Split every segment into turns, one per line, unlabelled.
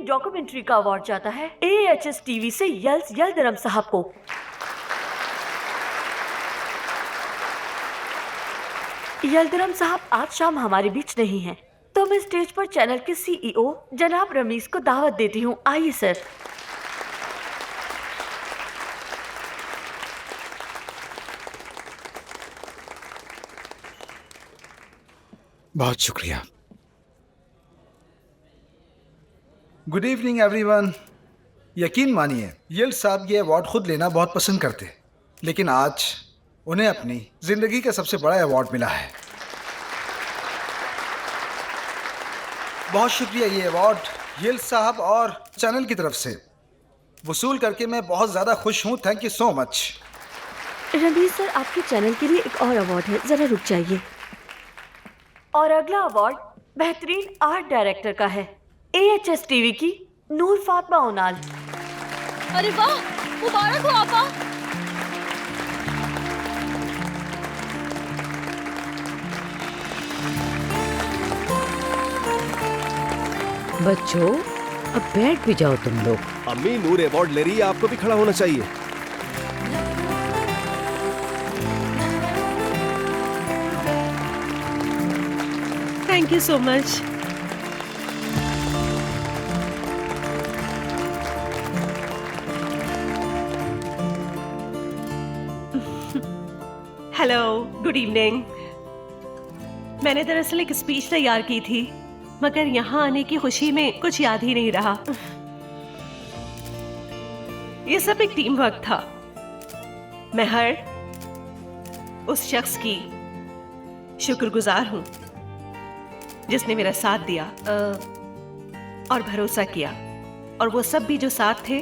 Documentary का award जाता है AHS टीवी से यल्दरम साहब को। यल्दरम साहब आज शाम हमारे बीच नहीं हैं, तो मैं स्टेज पर चैनल के CEO जनाब रमीज को दावत देती हूँ। आइए सर।
बहुत शुक्रिया। Good evening everyone. यकीन मानिए यिल्ड साहब ये अवार्ड खुद लेना बहुत पसंद करते, लेकिन आज उन्हें अपनी जिंदगी का सबसे बड़ा अवार्ड मिला है। बहुत शुक्रिया। ये अवार्ड यिल्ड साहब और चैनल की तरफ से वसूल करके मैं बहुत ज़्यादा खुश हूँ। Thank you so much.
Ranbir sir, आपके चैनल के लिए एक और अवार्ड है, जरा रुक जाइए। और अगला अवार्ड बेहतरीन आर्ट डायरेक्टर का है AHS टीवी की नूर फातमा ओनाल।
अरे वाह, मुबारक हो आपा।
बच्चों, अब बैठ भी जाओ तुम लोग।
अम्मी, नूर अवार्ड ले रही है, आपको भी खड़ा होना चाहिए।
Thank you so much. Hello, good evening. मैंने दरअसल एक स्पीच तैयार की थी, मगर यहाँ आने की खुशी में कुछ याद ही नहीं रहा। ये सब एक टीम वर्क था। मैं हर उस शख्स की शुक्रगुजार हूँ जिसने मेरा साथ दिया और भरोसा किया, और वो सब भी जो साथ थे,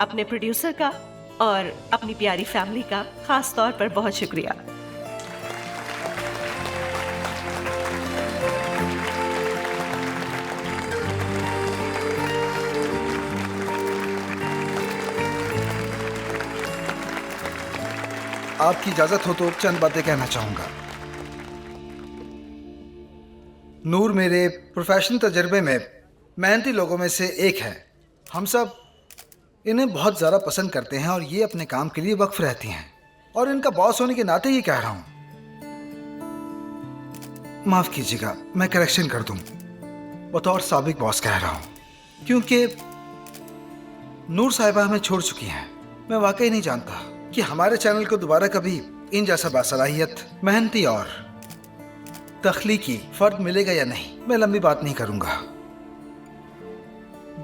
अपने प्रोड्यूसर का और अपनी प्यारी फैमिली का खास तौर पर बहुत शुक्रिया।
आपकी इजाजत हो तो चंद बातें कहना चाहूंगा। नूर मेरे प्रोफेशनल तजर्बे में मेहनती लोगों में से एक है। हम सब इन्हें बहुत ज़्यादा पसंद करते हैं और ये अपने काम के लिए वक्फ रहती हैं, और इनका बॉस होने के नाते ही कह रहा हूँ। माफ़ कीजिएगा, मैं करेक्शन कर दूँ, बतौर साबिक बॉस कह रहा हूँ, क्योंकि नूर साहिबा हमें छोड़ चुकी हैं। मैं वाकई नहीं जानता कि हमारे चैनल को दोबारा कभी इन जैसा बासलाहियत, मेहनती और तख्लीकी फर्द मिलेगा या नहीं। मैं लंबी बात नहीं करूंगा।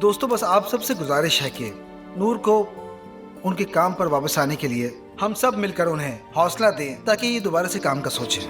दोस्तों, बस आप सबसे गुजारिश है कि नूर को उनके काम पर वापस आने के लिए हम सब मिलकर उन्हें हौसला दें, ताकि ये दोबारा से काम का सोचें।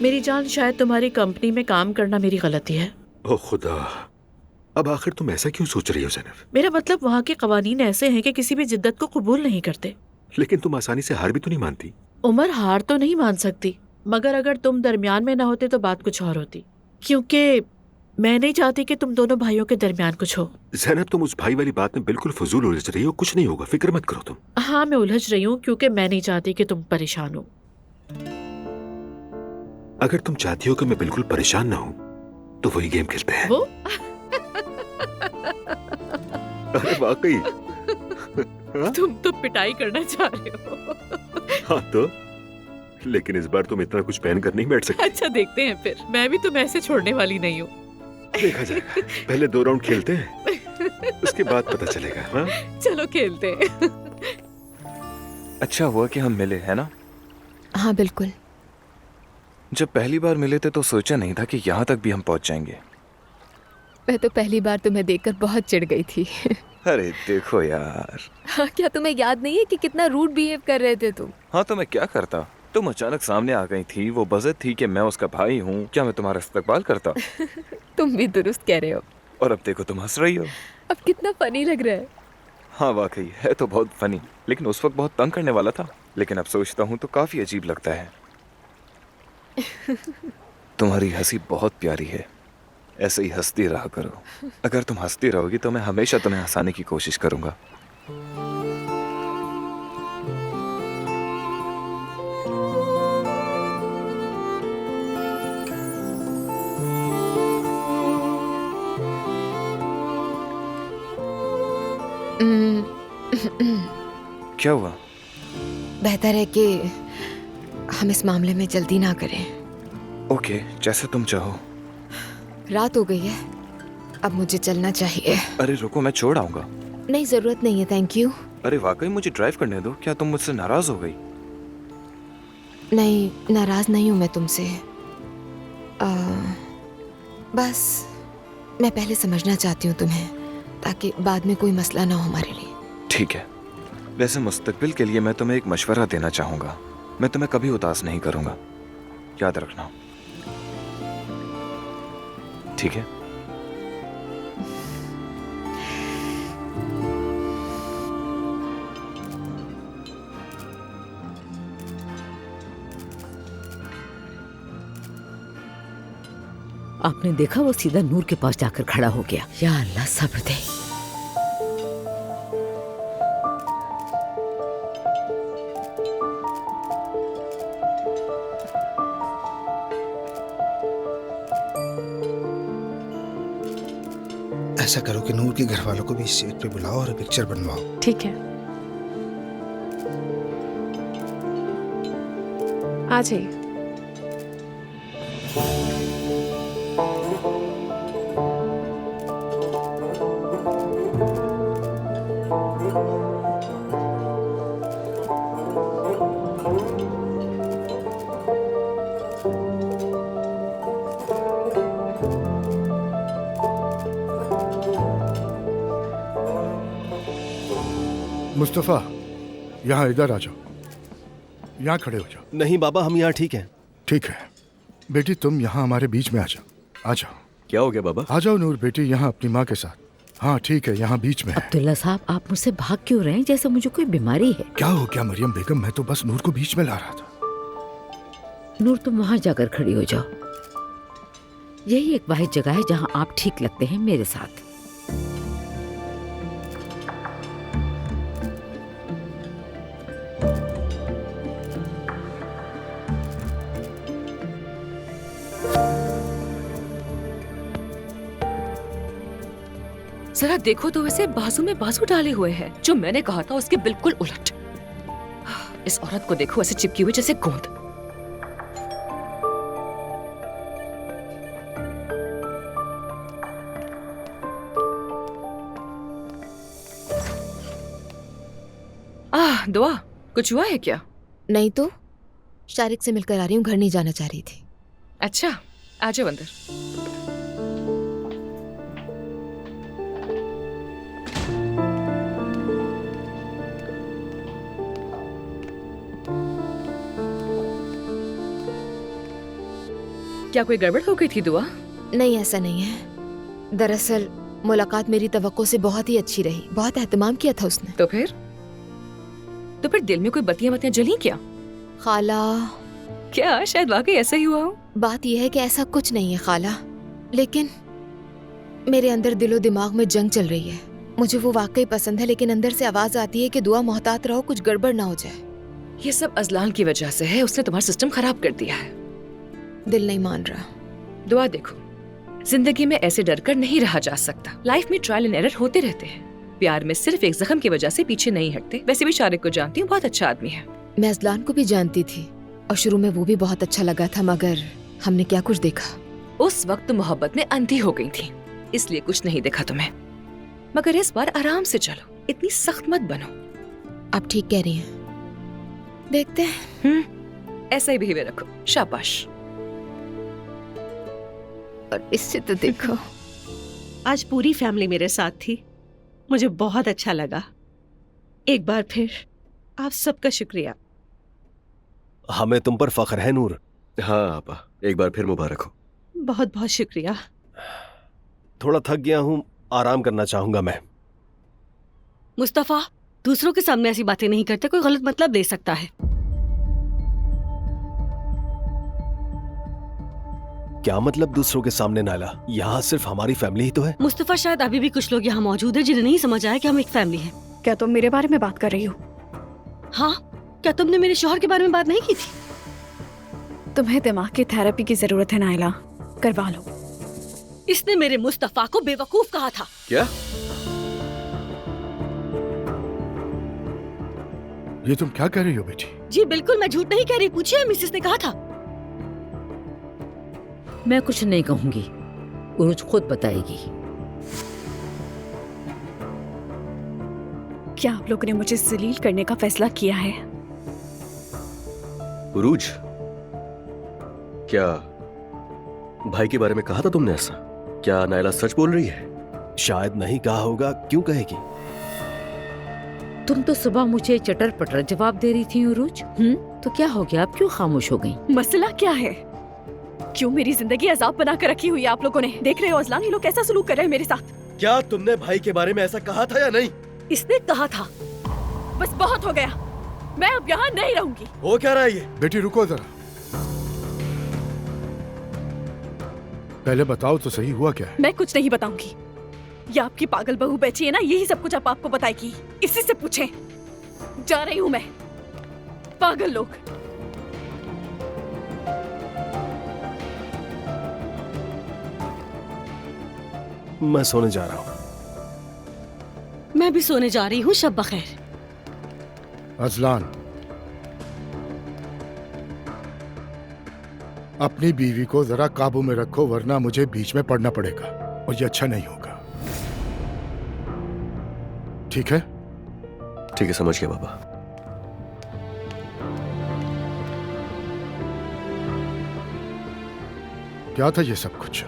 मेरी जान, शायद तुम्हारी कंपनी में काम करना मेरी गलती है।
ओ खुदा, अब आखिर तुम ऐसा क्यों सोच रही हो ज़ैनब?
मेरा मतलब वहाँ के कवानीन ऐसे हैं कि किसी भी जिद्दत को कबूल नहीं करते।
लेकिन तुम आसानी से हार भी तो नहीं मानती।
उमर, हार तो नहीं मान सकती, मगर अगर तुम दरमियान में ना होते तो बात कुछ और होती, क्योंकि मैं नहीं चाहती कि तुम दोनों भाइयों के दरमियान कुछ हो।
ज़ैनब, तुम उस भाई वाली बात में बिल्कुल फजूल उलझ रही हो। कुछ नहीं होगा, फिक्र मत करो तुम।
हाँ, मैं उलझ रही हूँ क्योंकि मैं नहीं चाहती कि तुम परेशान हो।
अगर तुम चाहती हो कि मैं बिल्कुल परेशान ना हूं, तो वही गेम खेलते हैं।
वो
अरे वाकई।
तुम तो पिटाई करना चाह रहे हो।
हाँ तो, लेकिन इस बार तुम इतना कुछ पहन कर नहीं बैठ सकती।
अच्छा, देखते हैं फिर। मैं भी तुम्हें ऐसे छोड़ने वाली नहीं हूँ।
देखा जाएगा, पहले 2 राउंड खेलते हैं, उसके बाद पता चलेगा। हाँ,
चलो खेलते हैं।
अच्छा हुआ कि हम मिले, है ना?
हाँ बिल्कुल।
जब पहली बार मिले थे तो सोचा नहीं था कि यहाँ तक भी हम पहुँच जाएंगे।
मैं तो पहली बार तुम्हें देखकर बहुत चिढ़ गई थी।
अरे देखो यार।
हाँ, क्या तुम्हें याद नहीं है कि कितना रूड बिहेव कर रहे थे तुम?
हाँ तो मैं क्या करता, तुम अचानक सामने आ गई थी। वो बज़द थी कि मैं उसका भाई हूँ, क्या मैं तुम्हारा इस्तकबाल करता?
तुम भी दुरुस्त कह रहे हो।
और अब देखो तुम हंस रही हो।
अब कितना फनी लग रहा है।
हाँ वाकई है तो बहुत फनी, लेकिन उस वक्त बहुत तंग करने वाला था। लेकिन अब सोचता हूँ तो काफी अजीब लगता है। तुम्हारी हंसी बहुत प्यारी है, ऐसे ही हंसती रहा करो। अगर तुम हंसती रहोगी तो मैं हमेशा तुम्हें हंसाने की कोशिश करूंगा। क्या हुआ?
बेहतर है कि हम इस मामले में जल्दी ना करें।
ओके, जैसे तुम चाहो।
रात हो गई है, अब मुझे चलना चाहिए।
अरे रुको, मैं छोड़ आऊंगा।
नहीं, जरूरत नहीं है, थैंक यू।
अरे वाकई मुझे ड्राइव करने दो। क्या तुम मुझसे नाराज हो गई?
नहीं, नाराज नहीं हूँ मैं तुमसे। बस मैं पहले समझना चाहती हूँ तुम्हें, ताकि बाद में कोई मसला ना हो हमारे लिए।
ठीक है। वैसे मुस्तकबिल के लिए मैं तुम्हें एक मशवरा देना चाहूंगा। मैं तुम्हें कभी उदास नहीं करूंगा, याद रखना। ठीक है?
आपने देखा वो सीधा नूर के पास जाकर खड़ा हो गया। या अल्लाह सब्र दे।
ऐसा करो कि नूर के घर वालों को भी इस सेट पे बुलाओ और पिक्चर बनवाओ।
ठीक है, आ जाइए।
मुस्तफ़ा, यहाँ इधर आ जाओ। यहाँ खड़े हो जाओ।
नहीं बाबा, हम यहाँ ठीक हैं।
ठीक है बेटी, तुम यहाँ हमारे बीच में आ जाओ। आ जाओ।
क्या हो गया बाबा?
आ जाओ नूर बेटी, यहाँ अपनी माँ के साथ। हाँ ठीक है, यहाँ बीच में है।
अब्दुल्ला साहब, आप मुझसे भाग क्यों रहे हैं जैसे मुझे कोई बीमारी है?
क्या हो गया मरियम बेगम, मैं तो बस नूर को बीच में ला रहा था।
नूर, तुम वहाँ जाकर खड़ी हो जाओ। यही एक वाहिद जगह है जहाँ आप ठीक लगते हैं मेरे साथ।
जरा देखो तो वैसे बाजू में बाजू डाले हुए हैं। जो मैंने कहा था उसके बिल्कुल उलट। इस औरत को देखो, ऐसे चिपकी हुई जैसे गोंद। दुआ, कुछ हुआ है क्या?
नहीं तो शारिक से मिलकर आ रही हूँ, घर नहीं जाना चाह रही थी।
अच्छा, आ जाओ अंदर। क्या कोई गड़बड़ हो गई थी दुआ?
नहीं, ऐसा नहीं है। दरअसल मुलाकात मेरी तवक्को से बहुत ही अच्छी रही। बहुत एहतमाम किया था उसने।
तो फिर दिल में कोई बत्तियां जली क्या?
खाला,
क्या शायद वाकई ऐसा ही हुआ हो?
बात यह है कि ऐसा कुछ नहीं है खाला, लेकिन मेरे अंदर दिलो दिमाग में जंग चल रही है। मुझे वो वाकई पसंद है, लेकिन अंदर से आवाज आती है कि दुआ मोहतात रहो, कुछ गड़बड़ ना हो जाए।
ये सब अजलान की वजह से है। उसने तुम्हारा सिस्टम खराब कर दिया है।
दिल नहीं मान रहा।
दुआ देखो, जिंदगी में ऐसे डर कर नहीं रहा जा सकता। लाइफ में ट्रायल एंड एरर होते रहते हैं। प्यार में सिर्फ एक जख्म की वजह से पीछे नहीं हटते। वैसे भी शारिक को जानती हूँ, बहुत अच्छा आदमी है।
मैं अजलान को भी जानती थी और शुरू में वो भी बहुत अच्छा लगा था, मगर हमने क्या कुछ देखा।
उस वक्त तुम मोहब्बत में अंधी हो गई थी, इसलिए कुछ नहीं देखा तुम्हें। मगर इस बार आराम से चलो, इतनी सख्त मत बनो।
आप ठीक कह रही हैं, देखते हैं।
ऐसा ही बिहेवियर रखो। शाबाश।
और इससे तो देखो।
आज पूरी फैमिली मेरे साथ थी, मुझे बहुत अच्छा लगा। एक बार फिर आप सबका शुक्रिया।
हमें तुम पर फख्र है नूर। हाँ आपा, एक बार फिर मुबारक हो।
बहुत बहुत शुक्रिया।
थोड़ा थक गया हूँ, आराम करना चाहूंगा मैं।
मुस्तफा, दूसरों के सामने ऐसी बातें नहीं करते, कोई गलत मतलब दे सकता है।
क्या मतलब दूसरों के सामने नायला? यहाँ सिर्फ हमारी फैमिली ही तो है।
मुस्तफा, शायद अभी भी कुछ लोग यहाँ मौजूद है जिन्हें नहीं समझ आया कि हम एक फैमिली हैं।
क्या तुम मेरे बारे में बात कर रही हो?
हाँ, क्या तुमने मेरे शौहर के बारे में बात नहीं की थी?
तुम्हें दिमाग की थेरेपी की जरूरत है नायला, करवा लो।
इसने मेरे मुस्तफा को बेवकूफ कहा था।
क्या?
ये तुम क्या कह रही हो बेटी?
जी बिल्कुल, मैं झूठ नहीं कह रही, पूछिए, मिसेस ने कहा था।
मैं कुछ नहीं कहूंगी, उरुज खुद बताएगी।
क्या आप लोगों ने मुझे जलील करने का फैसला किया है?
उरूज, क्या भाई के बारे में कहा था तुमने ऐसा? क्या नायला सच बोल रही है? शायद नहीं कहा होगा, क्यों कहेगी?
तुम तो सुबह मुझे चटर पटर जवाब दे रही थी उरुज। तो क्या हो गया, अब क्यों खामोश हो गई?
मसला क्या है? क्यों मेरी जिंदगी अजाब बना कर रखी हुई है आप लोगों ने? देख रहे हो अजलान, ये लोग कैसा सलूक कर रहे हैं मेरे साथ।
क्या तुमने भाई के बारे में ऐसा कहा था या नहीं?
इसने कहा था।
बस बहुत हो गया, मैं अब यहाँ नहीं रहूंगी।
हो क्या रहा है ये?
बेटी रुको जरा, पहले बताओ तो सही हुआ क्या है?
मैं कुछ नहीं बताऊंगी। ये आपकी पागल बहू बेची है ना, यही सब कुछ आप आपको बताएगी। इसी से पूछें। जा रही हूँ मैं। पागल लोग।
मैं सोने जा रहा हूँ।
मैं भी सोने जा रही हूँ, शब बखैर।
अजलान, अपनी बीवी को जरा काबू में रखो, वरना मुझे बीच में पड़ना पड़ेगा और ये अच्छा नहीं होगा। ठीक है?
ठीक है, समझ गया बाबा।
क्या था ये सब कुछ?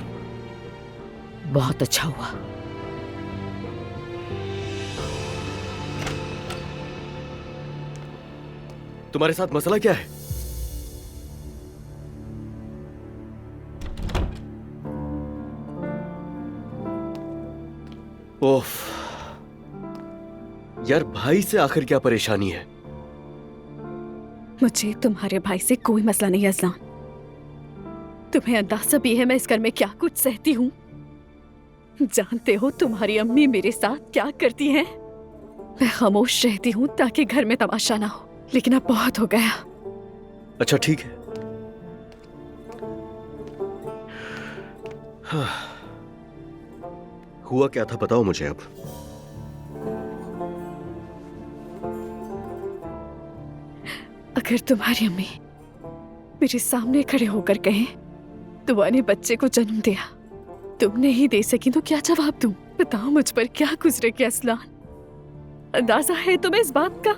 बहुत अच्छा हुआ।
तुम्हारे साथ मसला क्या है? ओफ यार, भाई से आखिर क्या परेशानी है?
मुझे तुम्हारे भाई से कोई मसला नहीं अजलान। तुम्हें अंदाजा भी है मैं इस घर में क्या कुछ सहती हूँ। जानते हो तुम्हारी अम्मी मेरे साथ क्या करती हैं? मैं खामोश रहती हूँ ताकि घर में तमाशा ना हो, लेकिन अब बहुत हो गया।
अच्छा ठीक है। हाँ। हुआ क्या था बताओ मुझे अब।
अगर तुम्हारी अम्मी मेरे सामने खड़े होकर कहें दुआ ने बच्चे को जन्म दिया, तुम नहीं दे सकी तो क्या जवाब दूं? बताओ मुझ पर क्या गुजरे के अजलान। अंदाजा है तुम्हें इस बात का?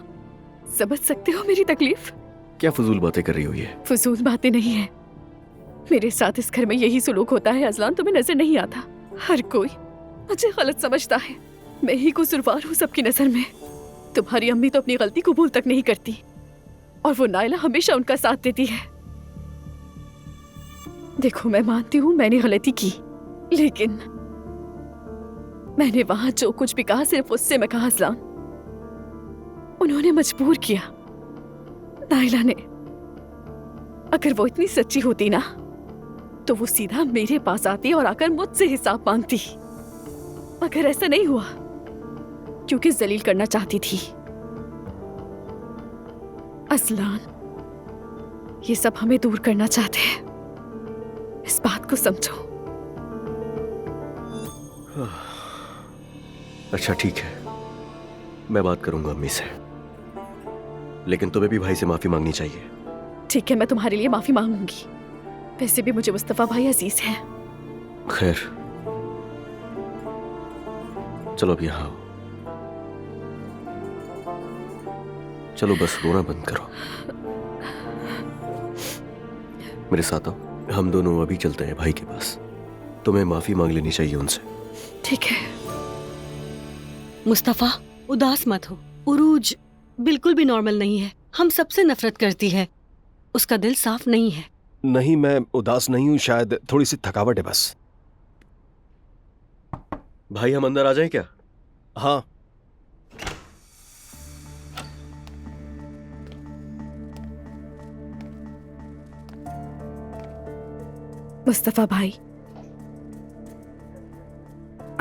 समझ सकते हो मेरी तकलीफ?
क्या फजूल बातें कर रही हो ये?
फजूल बातें नहीं है, मेरे साथ इस घर में यही सुलूक होता है अजलान, तुम्हें नजर नहीं आता? हर कोई मुझे गलत समझता है, मैं ही कसूरवार हूँ सबकी नजर में। तुम्हारी अम्मी तो अपनी गलती कबूल तक नहीं करती और वो नायला हमेशा उनका साथ देती है। देखो मैं मानती हूँ मैंने गलती की, लेकिन मैंने वहां जो कुछ भी कहा सिर्फ उससे मैं कहा अजलान। उन्होंने मजबूर किया नायला ने। अगर वो इतनी सच्ची होती ना तो वो सीधा मेरे पास आती और आकर मुझसे हिसाब मांगती, मगर ऐसा नहीं हुआ क्योंकि जलील करना चाहती थी। अजलान, ये सब हमें दूर करना चाहते हैं, इस बात को समझो।
अच्छा ठीक है, मैं बात करूंगा अम्मी से, लेकिन तुम्हें भी भाई से माफी मांगनी चाहिए।
ठीक है, मैं तुम्हारे लिए माफी मांगूंगी। वैसे भी मुझे मुस्तफा भाई अजीज हैं।
खैर चलो अब यहाँ आओ। चलो बस रोना बंद करो, मेरे साथ आओ। हम दोनों अभी चलते हैं भाई के पास, तुम्हें माफी मांग लेनी चाहिए उनसे।
ठीक है।
मुस्तफा उदास मत हो, उरूज बिल्कुल भी नॉर्मल नहीं है, हम सबसे नफरत करती है, उसका दिल साफ नहीं है।
नहीं मैं उदास नहीं हूं, शायद थोड़ी सी थकावट है बस। भाई हम अंदर आ जाएं क्या? हाँ
मुस्तफा भाई,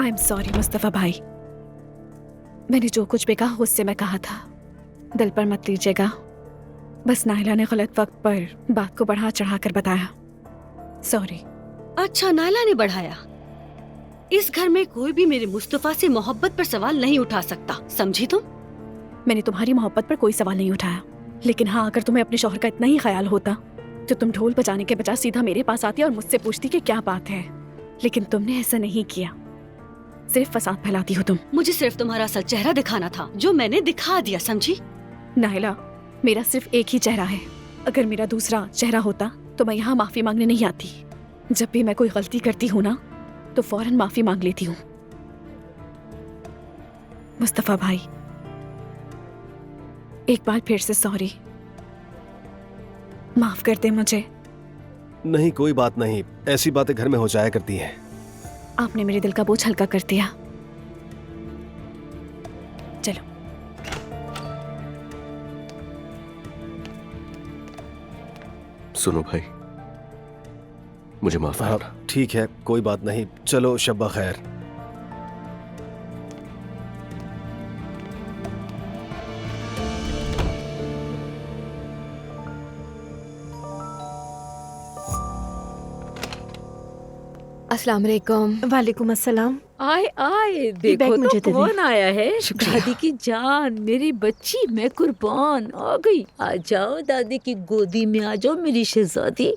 आई एम सॉरी मुस्तफा भाई। मैंने जो कुछ भी कहा उससे मैं कहा था, दिल पर मत लीजिएगा। बस नाइला ने गलत वक्त पर बात को बढ़ा चढ़ा कर बताया, सॉरी।
अच्छा, नाइला ने बढ़ाया। इस घर में कोई भी मेरे मुस्तफा से मोहब्बत पर सवाल नहीं उठा सकता, समझी तुम?
मैंने तुम्हारी मोहब्बत पर कोई सवाल नहीं उठाया, लेकिन हाँ, अगर तुम्हें अपने शौहर का इतना ही ख्याल होता तो तुम ढोल बजाने के बजाय सीधा मेरे पास आती और मुझसे पूछती कि क्या बात है। लेकिन तुमने ऐसा नहीं किया, सिर्फ फसाद फैलाती हो तुम।
मुझे सिर्फ तुम्हारा असल चेहरा दिखाना था, जो मैंने दिखा दिया, समझी?
नाइला, मेरा सिर्फ एक ही चेहरा है। अगर मेरा दूसरा चेहरा होता तो मैं यहाँ माफी मांगने नहीं आती। जब भी मैं कोई गलती करती हूँ ना, तो फौरन माफी मांग लेती हूँ। मुस्तफा भाई, एक बार फिर से सॉरी, माफ कर दे मुझे।
नहीं, कोई बात नहीं, ऐसी बातें घर में हो जाया करती हैं।
आपने मेरे दिल का बोझ हल्का कर दिया। चलो।
सुनो भाई, मुझे माफ करना।
ठीक है, कोई बात नहीं, चलो शब्बा खैर।
अस्सलाम वालेकुम।
वालेकुम अस्सलाम।
आए आए,
बैग
देखो
मुझे
तो
दे
कौन
दे।
आया है।
शुक्रिया।
दादी की जान, मेरी बच्ची, मैं कुर्बान आ गई। आ जाओ दादी की गोदी में, आ जाओ मेरी शहजादी।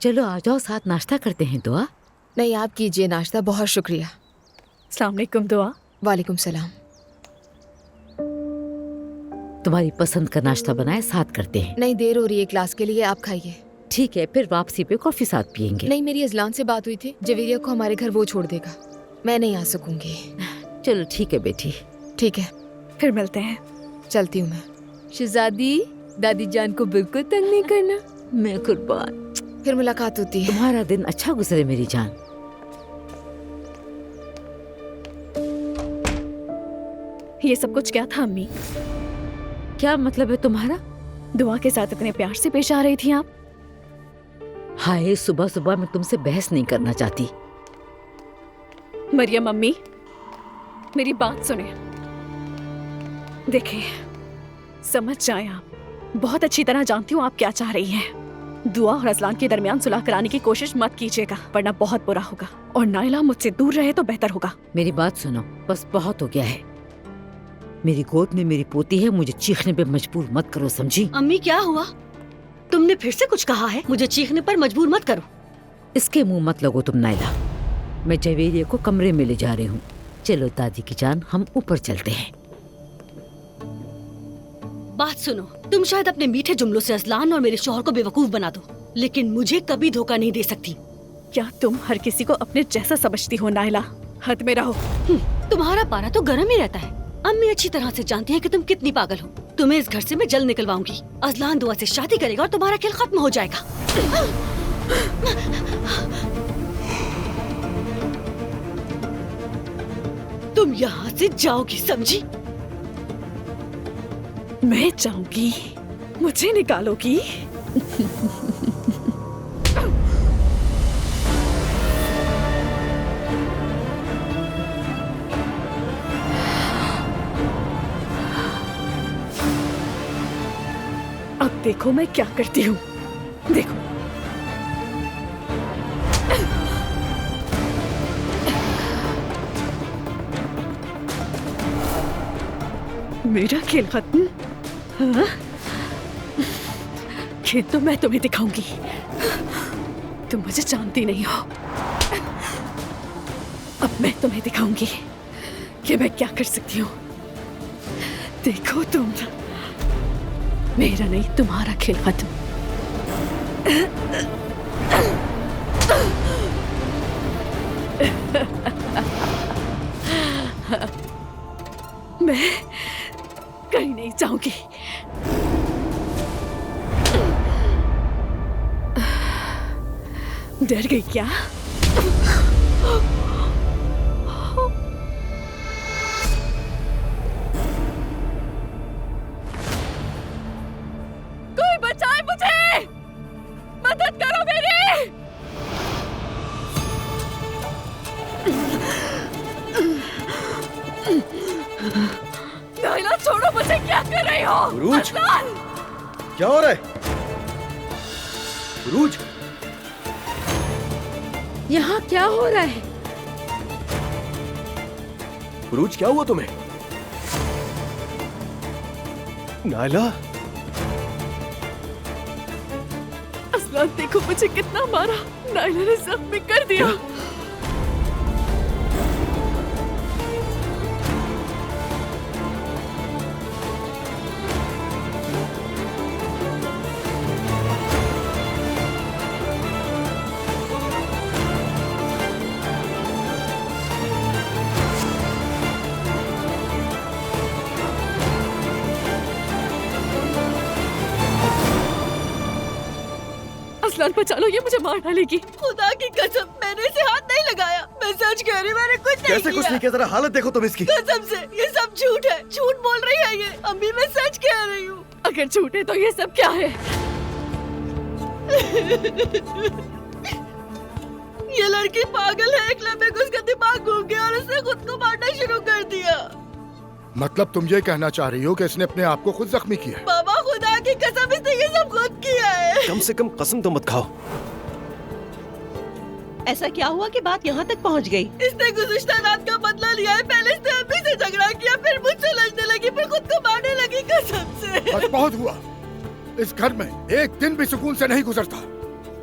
चलो आ जाओ, साथ नाश्ता करते हैं। दुआ?
नहीं, आप कीजिए नाश्ता, बहुत शुक्रिया।
अस्सलाम वालेकुम। दुआ?
वालेकुम सलाम।
तुम्हारी पसंद का नाश्ता बनाए, साथ करते हैं।
नहीं, देर हो रही है क्लास के लिए, आप खाइए।
ठीक है, फिर वापसी पे कॉफी साथ पियेंगे।
नहीं, मेरी अजलान से बात हुई थी, जवेरिया को हमारे घर वो छोड़ देगा, मैं नहीं आ सकूंगी।
चलो ठीक है बेटी।
ठीक है,
फिर मिलते हैं।
चलती हूँ मैं।
शहजादी, दादी जान को बिल्कुल तंग नहीं करना। मैं कुर्बान।
फिर मुलाकात होती है।
तुम्हारा दिन अच्छा गुजरे मेरी जान।
ये सब कुछ क्या था अम्मी?
क्या मतलब है तुम्हारा?
दुआ के साथ इतने प्यार से पेश आ रही थी आप।
हाय, सुबह सुबह मैं तुमसे बहस नहीं करना चाहती।
मरियम अम्मी, मेरी बात सुने। देखें, समझ जाए, आप बहुत अच्छी तरह जानती हूँ आप क्या चाह रही हैं। दुआ और अजलान के दरमियान सुलह कराने की कोशिश मत कीजिएगा, वरना बहुत बुरा होगा। और नाइला मुझसे दूर रहे तो बेहतर होगा।
मेरी बात सुनो, बस बहुत हो गया है। मेरी गोद में मेरी पोती है, मुझे चीखने पे मजबूर मत करो, समझी?
अम्मी, क्या हुआ? तुमने फिर से कुछ कहा है? मुझे चीखने पर मजबूर मत करो।
इसके मुंह मत लगो तुम नाइला। मैं जवेरिया को कमरे में ले जा रही हूँ। चलो दादी की जान, हम ऊपर चलते हैं।
बात सुनो, तुम शायद अपने मीठे जुमलों से अजलान और मेरे शौहर को बेवकूफ बना दो, लेकिन मुझे कभी धोखा नहीं दे सकती।
क्या तुम हर किसी को अपने जैसा समझती हो नाइला? हद में रहो।
तुम्हारा पारा तो गर्म ही रहता है। अम्मी अच्छी तरह से जानती है कि तुम कितनी पागल हो। तुम्हें इस घर से मैं जल्द निकलवाऊंगी। अजलान दुआ से शादी करेगा और तुम्हारा खेल खत्म हो जाएगा। तुम यहाँ से जाओगी, समझी?
मैं जाऊंगी, मुझे निकालोगी? अब देखो मैं क्या करती हूँ, देखो। मेरा खेल खत्म? हाँ? खेल तो मैं तुम्हें दिखाऊंगी। तुम मुझे जानती नहीं हो। अब मैं तुम्हें दिखाऊंगी कि मैं क्या कर सकती हूँ। देखो तुम, मेरा नहीं तुम्हारा खेल खत्म। मैं कहीं नहीं जाऊंगी। डर गई क्या? कोई बचाए मुझे, मदद करो मेरी।
उरूज!
असलान!
क्या हो रहा है? उरूज!
यहाँ क्या हो रहा है?
उरूज, क्या हुआ तुम्हें? नायला,
असलान देखो मुझे कितना मारा, नायला ने जख्मी कर दिया। असलान बचा लो, ये मुझे मार डालेगी।
खुदा की कसम मैंने इसे हाथ नहीं लगाया, मैं सच कह रही हूँ, मैंने कुछ नहीं
कैसे कुछ नहीं किया? जरा हालत देखो तुम इसकी।
कसम से ये सब झूठ है, झूठ बोल रही है ये। अम्मी मैं सच कह रही हूँ।
अगर झूठ है तो ये सब क्या है?
ये लड़की पागल है, एक लम्हे को उसका दिमाग घूम गया और उसने खुद को मारना शुरू कर दिया।
मतलब तुम ये कहना चाह रही हो कि इसने अपने आप को खुद जख्मी किया है?
बाबा खुदा की कसम इसने ये सब खुद किया है।
कम से कम कसम तो मत खाओ।
ऐसा क्या हुआ कि बात यहाँ तक पहुँच गई?
इसने गुज़िश्ता रात का बदला लिया है। पहले इसने अम्मी से झगड़ा किया, फिर मुझसे लड़ने लगी, फिर खुद को मारने लगी। कसम से
बस बहुत हुआ। इस घर में एक दिन भी सुकून से नहीं गुजरता।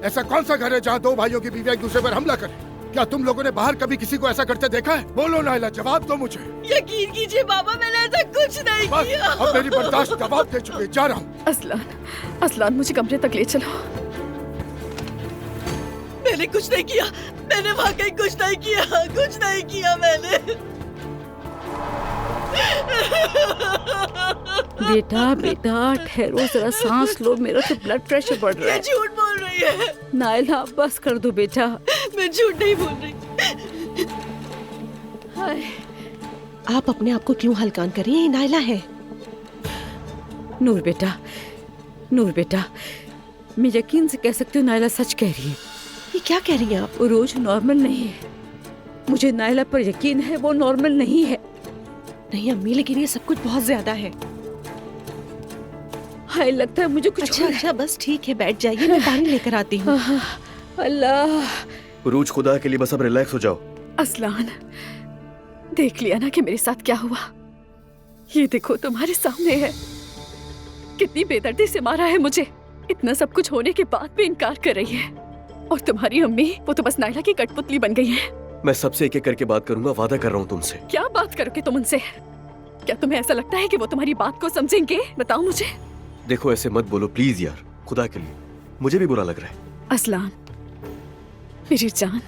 ऐसा कौन सा घर है जहाँ दो भाइयों की बीवी एक दूसरे पर हमला करे? क्या तुम लोगों ने बाहर कभी किसी को ऐसा करते देखा है? बोलो नायला, जवाब दो मुझे।
यकीन कीजिए बाबा, मैंने ऐसा कुछ नहीं किया।
अब मेरी बर्दाश्त जवाब दे चुके, जा रहा हूँ।
असलान, असलान मुझे कमरे तक ले चलो।
मैंने कुछ नहीं किया, मैंने वाकई कुछ नहीं किया, कुछ नहीं किया मैंने।
बेटा बेटा ठहरो, जरा सांस लो, मेरा तो ब्लड प्रेशर बढ़ रहा है।
झूठ बोल रही है
नायला, बस कर दो बेटा।
मैं झूठ नहीं बोल रही।
आप अपने आप को क्यों हल्कान करिए? ये नायला है।
नूर बेटा, नूर बेटा, मैं यकीन से कह सकती हूँ नायला सच कह रही है।
ये क्या कह रही हैं आप?
वो रोज नॉर्मल नहीं है। मुझे नायला पर यकीन है, वो नॉर्मल नहीं है।
नहीं अम्मी, लेकिन ये सब कुछ बहुत ज्यादा है।
हाय, लगता है मुझे कुछ
अच्छा अच्छा, बस ठीक है, बैठ जाइए, मैं पानी लेकर आती हूँ।
अल्लाह।
उरूज, खुदा के लिए बस अब रिलैक्स हो जाओ।
असलान, देख लिया ना कि मेरे साथ क्या हुआ? ये देखो तुम्हारे सामने है। कितनी बेदर्दी से मारा है मुझे। इतना सब कुछ होने के बाद भी इनकार कर रही है। और तुम्हारी अम्मी, वो तो बस नायला की कठपुतली बन गई है।
मैं सबसे एक एक करके बात करूंगा, वादा कर रहा हूँ तुमसे।
क्या बात करोगे तुम उनसे? क्या तुम्हें ऐसा लगता है कि वो तुम्हारी बात को समझेंगे? बताओ मुझे।
देखो ऐसे मत बोलो प्लीज यार, खुदा के लिए, मुझे भी बुरा लग रहा है।
असलान, मेरी जान,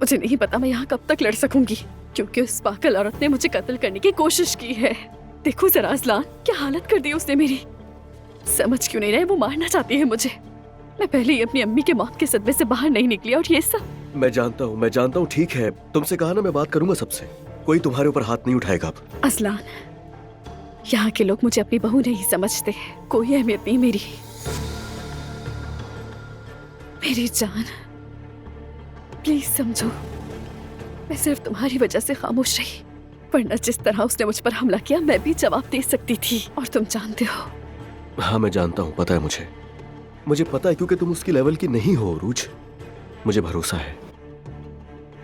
मुझे नहीं पता मैं यहाँ कब तक लड़ सकूंगी, क्योंकि उस पागल औरत ने मुझे कत्ल करने की कोशिश की है। देखो जरा असलान, क्या हालत कर दी उसने मेरी। समझ क्यों नहीं रहे, वो मारना चाहती है मुझे। मैं पहले ही अपनी अम्मी के मौत के सदमे से बाहर नहीं निकली, और ये सब।
मैं जानता हूँ, ठीक है, तुमसे कहा ना मैं बात करूंगा सबसे। कोई तुम्हारे ऊपर हाथ नहीं उठाएगा अब।
असलान, यहाँ के लोग मुझे अपनी बहू नहीं समझते, कोई अहमियत नहीं मेरी। मेरी जान, प्लीज समझो, मैं सिर्फ तुम्हारी वजह से खामोश रही, वरना जिस तरह उसने मुझ पर हमला किया मैं भी जवाब दे सकती थी, और तुम जानते हो।
हाँ मैं जानता हूँ, पता है मुझे पता है, क्योंकि तुम उसकी लेवल की नहीं हो उरूज। मुझे भरोसा है।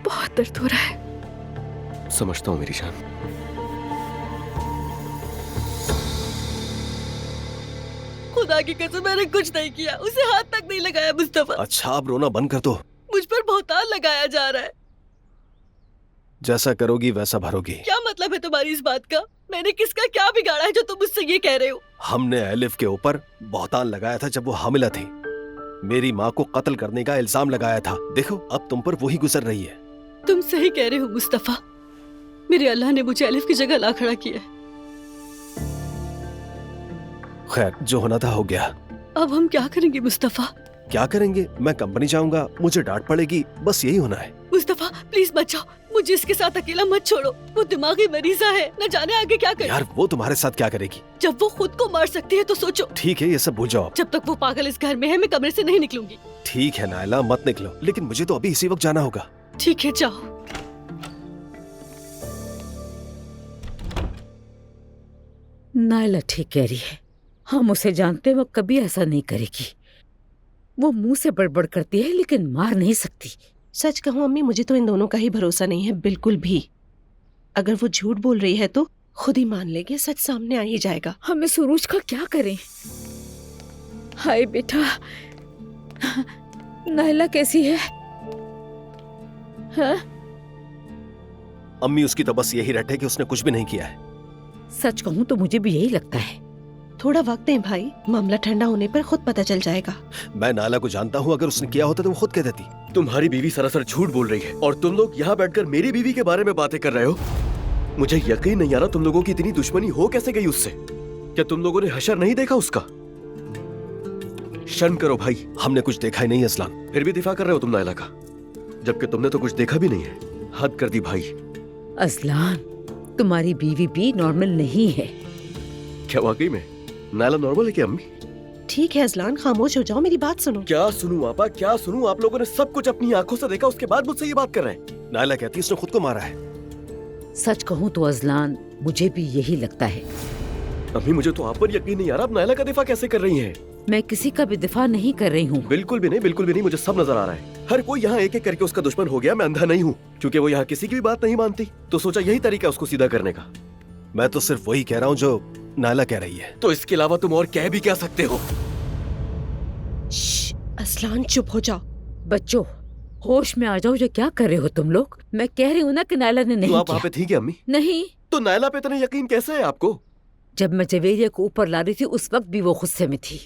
बहुत दर्द हो रहा है।
समझता हूँ मेरी जान।
खुदा की कसम मैंने कुछ नहीं किया, उसे हाथ तक नहीं लगाया मुस्तफा।
अच्छा अब रोना बंद कर दो।
मुझ पर बहुतान लगाया जा रहा है।
जैसा करोगी वैसा भरोगी।
क्या मतलब है तुम्हारी इस बात का? मैंने किसका क्या बिगाड़ा है जो तुम मुझसे ये कह रहे हो?
हमने एलिफ के ऊपर बहुतान लगाया था जब वो हामिला थी। मेरी माँ को कत्ल करने का इल्जाम लगाया था। देखो अब तुम पर वही गुजर रही है।
तुम सही कह रहे हो मुस्तफा, मेरे अल्लाह ने मुझे एलिफ की जगह ला खड़ा किया है।
खैर जो होना था हो गया।
अब हम क्या करेंगे मुस्तफा?
क्या करेंगे? मैं कंपनी जाऊंगा, मुझे डांट पड़ेगी, बस यही होना है।
मुस्तफा प्लीज मत जाओ, मुझे इसके साथ अकेला मत छोड़ो। वो दिमागी मरीजा है, न जाने आगे क्या करे।
यार वो तुम्हारे साथ क्या करेगी?
जब वो खुद को मार सकती है तो सोचो।
ठीक है ये सब भूल जाओ।
जब तक वो पागल इस घर में है मैं कमरे से नहीं निकलूंगी।
ठीक है नायला मत निकलो, लेकिन मुझे तो अभी इसी वक्त जाना होगा।
ठीक है जाओ।
नायला ठीक कह रही है। हम उसे जानते हैं, वो कभी ऐसा नहीं करेगी। वो मुंह से बड़बड़ करती है लेकिन मार नहीं सकती।
सच कहूं अम्मी, मुझे तो इन दोनों का ही भरोसा नहीं है, बिल्कुल भी। अगर वो झूठ बोल रही है तो खुद ही मान लेगी, सच सामने आ ही जाएगा।
हमें सुरूज का क्या करें? हाय बेटा, नायला कैसी है? हाँ?
अम्मी, उसकी तो बस यही रट है कि उसने कुछ भी नहीं किया है।
सच कहूं तो मुझे भी यही लगता है।
थोड़ा वक्त दें भाई, मामला ठंडा होने पर खुद पता चल जाएगा।
मैं नायला को जानता हूँ, अगर उसने किया होता तो वो खुद कह देती। तुम्हारी बीवी सरासर झूठ बोल रही है और तुम लोग यहाँ बैठकर मेरी बीवी के बारे में बातें कर रहे हो। मुझे यकीन नहीं आ रहा तुम लोगों की इतनी दुश्मनी हो कैसे गई उससे। क्या तुम लोगों ने हशर नहीं देखा उसका? शर्म करो भाई। हमने कुछ देखा ही नहीं असलान, फिर भी दिफा कर रहे हो तुम नायला का, जबकि तुमने तो कुछ देखा भी नहीं है। हद कर दी भाई।
असलान, तुम्हारी बीवी भी नॉर्मल नहीं है।
क्या वाकई में नायला नॉर्मल है क्या अम्मी?
ठीक है अजलान, खामोश हो जाओ, मेरी बात सुनो।
क्या सुनूं आपा, क्या सुनूं? आप लोगों ने सब कुछ अपनी आंखों से देखा, उसके बाद मुझसे ये बात कर रहे हैं। नायला कहती है उसने खुद को मारा है।
सच कहूं तो अजलान, मुझे भी यही लगता है।
अम्मी, मुझे तो आप पर यकीन नहीं आ रहा, आप नायला का दिफा कैसे कर रही हैं?
मैं किसी का भी दिफा नहीं कर रही हूँ।
बिल्कुल भी नहीं, बिल्कुल भी नहीं। मुझे सब नजर आ रहा है। हर कोई यहाँ एक एक करके उसका दुश्मन हो गया। मैं अंधा नहीं हूँ, क्योंकि वो यहाँ किसी की भी बात नहीं मानती, तो सोचा यही तरीका उसको सीधा करने का। मैं तो सिर्फ वही कह रहा हूँ जो नायला कह रही है। तो इसके अलावा तुम और कह भी क्या सकते हो?
असलान चुप हो जाओ।
बच्चों, होश में आ जाओ, जो क्या कर रहे हो तुम लोग? मैं कह रही हूँ ना कि नायला ने नहीं
तो आप
किया।
वहाँ पे थी क्या अम्मी?
नहीं।
तो नायला पे इतना यकीन कैसे है आपको?
जब मैं जवेरिया को ऊपर ला रही थी उस वक्त भी वो गुस्से में थी।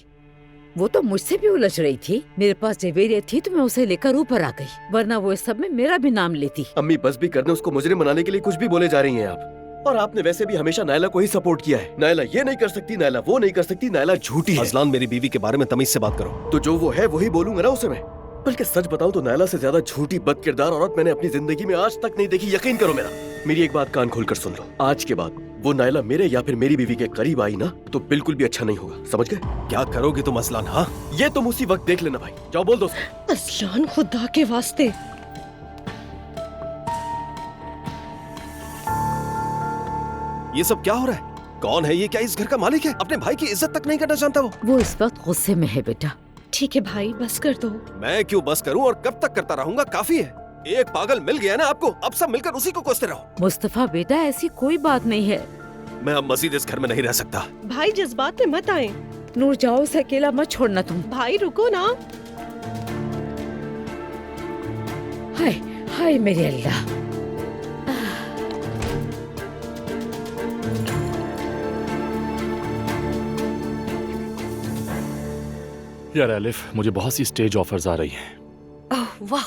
वो तो मुझसे भी उलझ रही थी। मेरे पास जवेरिया थी तो मैं उसे लेकर ऊपर आ गई, वरना वो इस सब में मेरा भी नाम लेती।
अम्मी बस भी कर दें, उसको मुजरिम बनाने के लिए कुछ भी बोले जा रही हैं आप। और आपने वैसे भी हमेशा नायला को ही सपोर्ट किया है। नायला ये नहीं कर सकती, नायला वो नहीं कर सकती, नायला झूठी है। अजलान, मेरी बीवी के बारे में तमीज से बात करो। तो जो वो है वही बोलूंगा ना उसे मैं। बल्कि सच बताऊं तो नायला से ज्यादा झूठी बदकिरदार औरत मैंने अपनी जिंदगी में आज तक नहीं देखी। यकीन करो मेरा। मेरी एक बात कान खोलकर सुन लो, आज के बाद वो नायला मेरे या फिर मेरी बीवी के करीब आई ना तो बिल्कुल भी अच्छा नहीं होगा, समझ गए? क्या करोगे तुम असलान? हाँ, ये तुम उसी वक्त देख लेना भाई। जाओ बोल दो उसको।
असलान, खुदा के वास्ते।
ये सब क्या हो रहा है? कौन है ये? क्या इस घर का मालिक है? अपने भाई की इज्जत तक नहीं करना जानता वो
इस वक्त गुस्से में है बेटा।
ठीक है भाई, बस कर दो।
मैं क्यों बस करूं और कब तक करता रहूंगा? काफी है। एक पागल मिल गया ना आपको, अब सब मिलकर उसी को कोसते रहो।
मुस्तफा बेटा, ऐसी कोई बात नहीं है।
मैं अब मजीद इस घर में नहीं रह सकता।
भाई जज्बात में मत आए।
नूर, जाओ, उसे अकेला मत छोड़ना तुम।
भाई रुको ना।
हाय हाय मेरे अल्लाह।
यार एलिफ, मुझे बहुत सी स्टेज ऑफर्स आ रही हैं।
ओह वाह।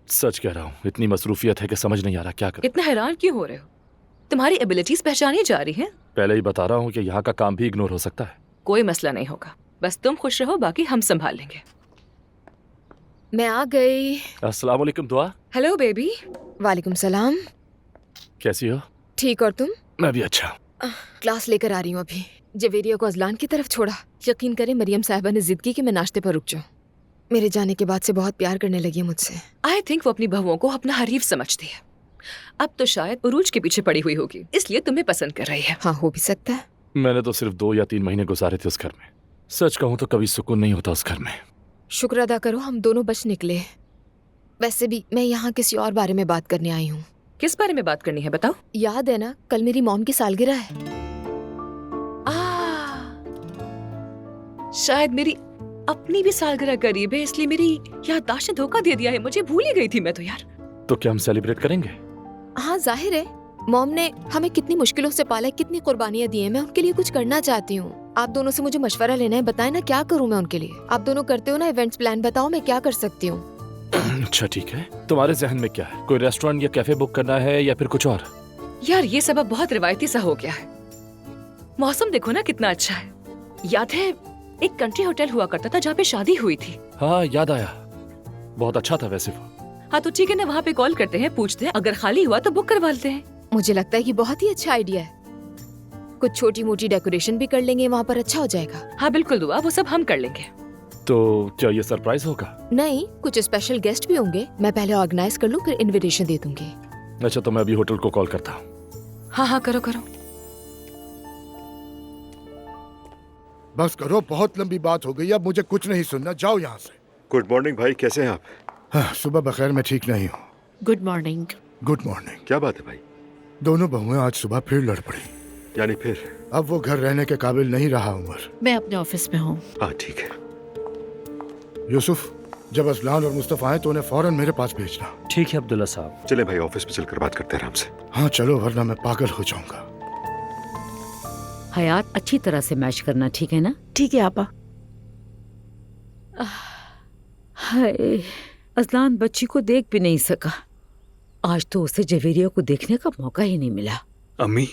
सच कह रहा हूँ, इतनी मसरूफियत है कि समझ नहीं आ रहा क्या करूं।
इतना हैरान क्यों हो रहे हो? तुम्हारी एबिलिटीज पहचानी जा रही हैं।
पहले ही बता रहा हूँ कि यहाँ का काम भी इग्नोर हो सकता है।
कोई मसला नहीं होगा, बस तुम खुश रहो, बाकी हम संभाल लेंगे।
मैं आ गई।
अस्सलाम वालेकुम दुआ।
Hello baby. वालेकुम सलाम।
कैसी हो?
ठीक, और तुम?
मैं भी अच्छा।
क्लास लेकर आ रही हूँ अभी। जवेरिया को अजलान की तरफ छोड़ा। यकीन करें मरियम साहिबा ने जिद की कि मैं नाश्ते पर रुक जाऊँ। मेरे जाने के बाद से बहुत प्यार करने लगी है मुझसे।
आई थिंक वो अपनी बहुओं को अपना हरीफ समझती है। अब तो शायद उरूज के पीछे पड़ी हुई होगी, इसलिए तुम्हें पसंद कर रही है।
हाँ, हो भी सकता है।
मैंने तो सिर्फ 2 या 3 महीने गुजारे थे उस घर में। सच कहूँ तो कभी सुकून नहीं होता उस घर में।
शुक्र अदा करो हम दोनों बच निकले। वैसे भी मैं यहाँ किसी और बारे में बात करने आई हूँ।
किस बारे में बात करनी है बताओ?
याद है ना, कल मेरी मॉम की सालगिरह है।
शायद मेरी अपनी भी सालगिरह करीब है, इसलिए मेरी याददाश्त ने धोखा दे दिया है मुझे। भूल ही गई थी मैं तो यार।
तो क्या हम सेलिब्रेट करेंगे?
हाँ, जाहिर है। मॉम ने हमें कितनी मुश्किलों से पाला है, कितनी कुर्बानियाँ दी हैं। मैं उनके लिए कुछ करना चाहती हूँ। आप दोनों से मुझे मशवरा लेना है, बताएं ना क्या करूँ मैं उनके लिए। आप दोनों करते हो ना इवेंट्स प्लान, बताओ मैं क्या कर सकती हूँ।
अच्छा ठीक है, तुम्हारे जहन में क्या है? कोई रेस्टोरेंट या कैफे बुक करना है या फिर कुछ और?
यार ये सब अब बहुत रिवायती सा हो गया है। मौसम देखो ना कितना अच्छा है। याद है एक कंट्री होटल हुआ करता था जहाँ पे शादी हुई थी।
हाँ याद आया, बहुत अच्छा था वैसे वो।
हाँ तो ठीक है ना, वहाँ पे कॉल करते हैं, पूछते हैं, अगर खाली हुआ तो बुक करवा लेते हैं।
मुझे लगता है कि बहुत ही अच्छा आइडिया है। कुछ छोटी मोटी डेकोरेशन भी कर लेंगे वहाँ पर, अच्छा हो जाएगा।
हाँ बिल्कुल दुआ, वो सब हम कर लेंगे।
तो क्या ये सरप्राइज होगा?
नहीं, कुछ स्पेशल गेस्ट भी होंगे। मैं पहले ऑर्गेनाइज कर लूँ, फिर इनविटेशन दे दूंगी।
अच्छा तो मैं अभी होटल को कॉल करता हूँ।
हाँ हाँ करो करो।
बस करो, बहुत लंबी बात हो गई, अब मुझे कुछ नहीं सुनना, जाओ यहाँ से।
गुड मॉर्निंग भाई, कैसे हैं आप?
हाँ, सुबह बखैर, मैं ठीक नहीं हूँ।
Good morning.
Good morning.
क्या बात है भाई?
दोनों बहुएं आज सुबह फिर लड़ पड़ी।
यानी फिर?
अब वो घर रहने के काबिल नहीं रहा उमर।
मैं अपने ऑफिस में हूँ।
हाँ ठीक है।
यूसुफ, जब असलान और मुस्तफा आए तो उन्हें फौरन मेरे पास भेजना।
ठीक है अब्दुल्ला साहब।
चले भाई, ऑफिस में चलकर बात करते हैं आराम से।
हाँ चलो, वरना मैं पागल हो जाऊंगा।
हयात, अच्छी तरह से मैच करना, ठीक है ना?
ठीक है आपा।
हाय, असलान बच्ची को देख भी नहीं सका। आज तो उसे जवेरिया को देखने का मौका ही नहीं मिला।
अम्मी,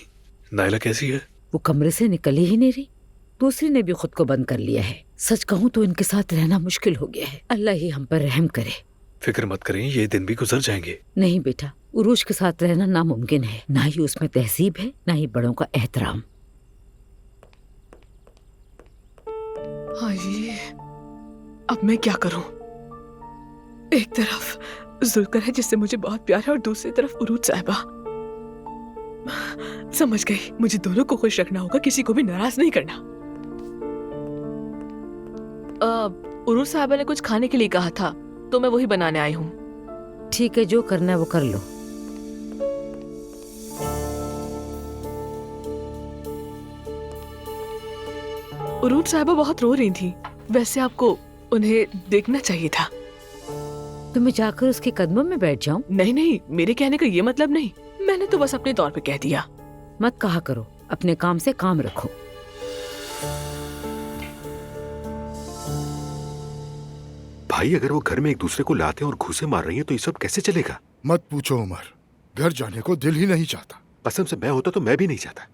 नायला कैसी है?
वो कमरे से निकल ही नहीं रही। दूसरी ने भी खुद को बंद कर लिया है। सच कहूँ तो इनके साथ रहना मुश्किल हो गया है। अल्लाह ही हम पर रहम करे।
फिक्र मत करें, ये दिन भी गुजर जाएंगे।
नहीं बेटा, उरूज के साथ रहना नामुमकिन है। ना ही उसमें तहजीब है, ना ही बड़ों का एहतराम।
हाँ ये अब मैं क्या करूं? एक तरफ जुल्कर है जिससे मुझे बहुत प्यार है और दूसरी तरफ उरूज साहिबा। समझ गई, मुझे दोनों को खुश रखना होगा, किसी को भी नाराज नहीं करना।
उरूज साहिबा ने कुछ खाने के लिए कहा था तो मैं वही बनाने आई हूँ।
ठीक है, जो करना है वो कर लो।
उरूज साहिबा बहुत रो रही थी। वैसे आपको उन्हें देखना चाहिए था।
तो मैं जाकर उसके कदमों में बैठ जाऊं?
नहीं नहीं, मेरे कहने का ये मतलब नहीं। मैंने तो बस अपने तौर पे कह दिया।
मत कहा करो, अपने काम से काम रखो।
भाई, अगर वो घर में एक दूसरे को लाते हैं और घूसे मार रही हैं तो ये सब कैसे चलेगा?
मत पूछो उमर, घर जाने को दिल ही नहीं चाहता।
कसम से मैं होता तो मैं भी नहीं चाहता।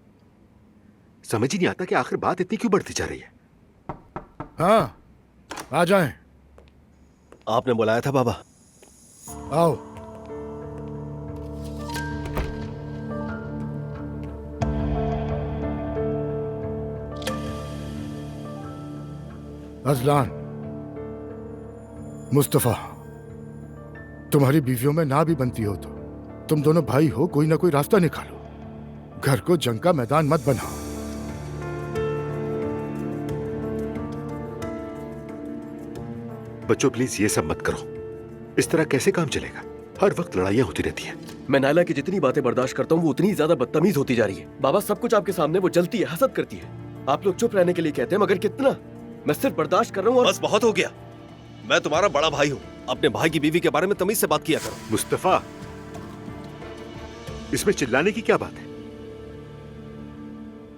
समझ ही नहीं आता कि आखिर बात इतनी क्यों बढ़ती जा रही है।
हाँ, आ जाएं।
आपने बुलाया था बाबा?
आओ। अजलान, मुस्तफा, तुम्हारी बीवियों में ना भी बनती हो तो तुम दोनों भाई हो, कोई ना कोई रास्ता निकालो। घर को जंग का मैदान मत बनाओ।
बच्चों प्लीज ये सब मत करो। इस तरह कैसे काम चलेगा? हर वक्त लड़ाइयां होती रहती हैं।
मैं नायला की जितनी बातें बर्दाश्त करता हूँ वो उतनी ज्यादा बदतमीज होती जा रही है। बाबा, सब कुछ आपके सामने, वो जलती है, हसद करती है। आप लोग चुप रहने के लिए कहते हैं, मगर कितना? मैं सिर्फ बर्दाश्त कर रहा हूँ।
बस बहुत हो गया। मैं तुम्हारा बड़ा भाई हूँ। अपने भाई की बीवी के बारे में तमीज से बात किया करो।
मुस्तफा, इसमें चिल्लाने की क्या बात है?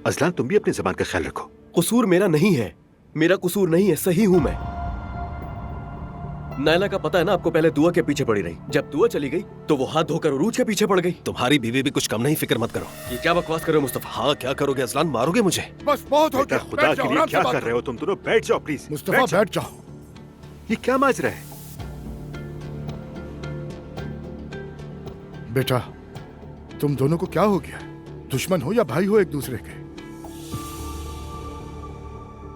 अजलान, तुम भी अपनी जबान का ख्याल रखो।
कसूर मेरा नहीं है, मेरा कसूर नहीं है, सही हूं मैं। नायला का पता है ना आपको, पहले दुआ के पीछे पड़ी रही। जब दुआ चली गई तो वो हाथ धोकर उरूज के पीछे पड़ गई। तुम्हारी बीवी भी कुछ कम नहीं, फिक्र मत करो। ये क्या बकवास कर रहे हो मुस्तफा? हाँ, क्या करोगे अजलान? मारोगे मुझे?
बस बहुत हो गया।
खुदा के लिए क्या कर रहे हो तुम दोनों? बैठ जाओ प्लीज।
मुस्तफा बैठ जाओ।
ये क्या माजरा है?
बेटा, तुम दोनों को क्या हो गया? दुश्मन हो या भाई हो एक दूसरे के?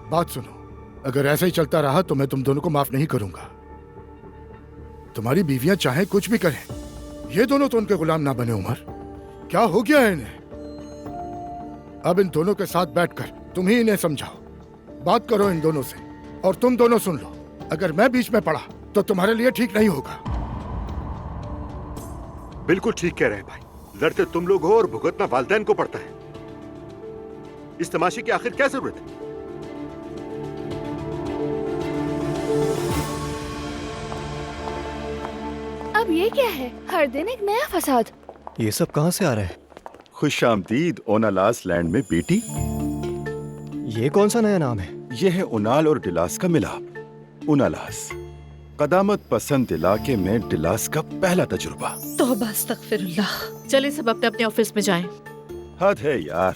बात सुनो, अगर ऐसा ही चलता रहा तो मैं तुम दोनों को माफ नहीं करूंगा। तुम्हारी बीवियां चाहे कुछ भी करें, ये दोनों तो उनके गुलाम ना बने। उमर, क्या हो गया है इन्हें? अब इन दोनों के साथ बैठकर तुम ही इन्हें समझाओ। बात करो इन दोनों से और तुम दोनों सुन लो। अगर मैं बीच में पड़ा तो तुम्हारे लिए ठीक नहीं होगा।
बिल्कुल ठीक कह रहे हैं भाई। लड़ते तुम लोग हो और भुगतना वालिदैन को पड़ता है। इस तमाशे की आखिर क्या जरूरत है?
अब ये क्या है? हर दिन एक नया फसाद।
ये सब कहाँ से आ रहा है?
खुशामदीद ओनालास लैंड में बेटी।
ये कौन सा नया नाम है?
ये है उनाल और डिलास का मिलाप। उनालास, कदामत पसंद इलाके में डिलास का पहला तजुर्बा।
तौबा अस्तगफिरुल्लाह। चलिए सब अपने अपने ऑफिस में जाएं।
हद है यार।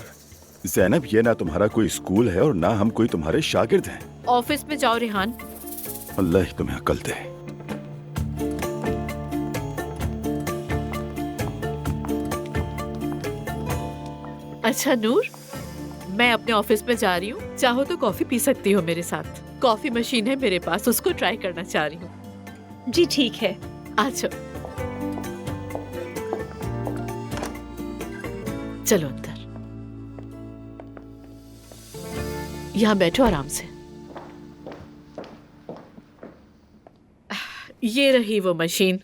ज़ैनब, ये ना तुम्हारा कोई स्कूल है और ना हम कोई तुम्हारे शागिर्द हैं।
ऑफिस में जाओ रेहान।
अल्लाह ही तुम्हें अक्ल दे।
अच्छा नूर, मैं अपने ऑफिस में जा रही हूँ। चाहो तो कॉफी पी सकती हो मेरे साथ। कॉफी मशीन है मेरे पास, उसको ट्राई करना चाह रही हूँ।
जी ठीक है।
अच्छा चलो अंदर, यहाँ बैठो आराम से। ये रही वो मशीन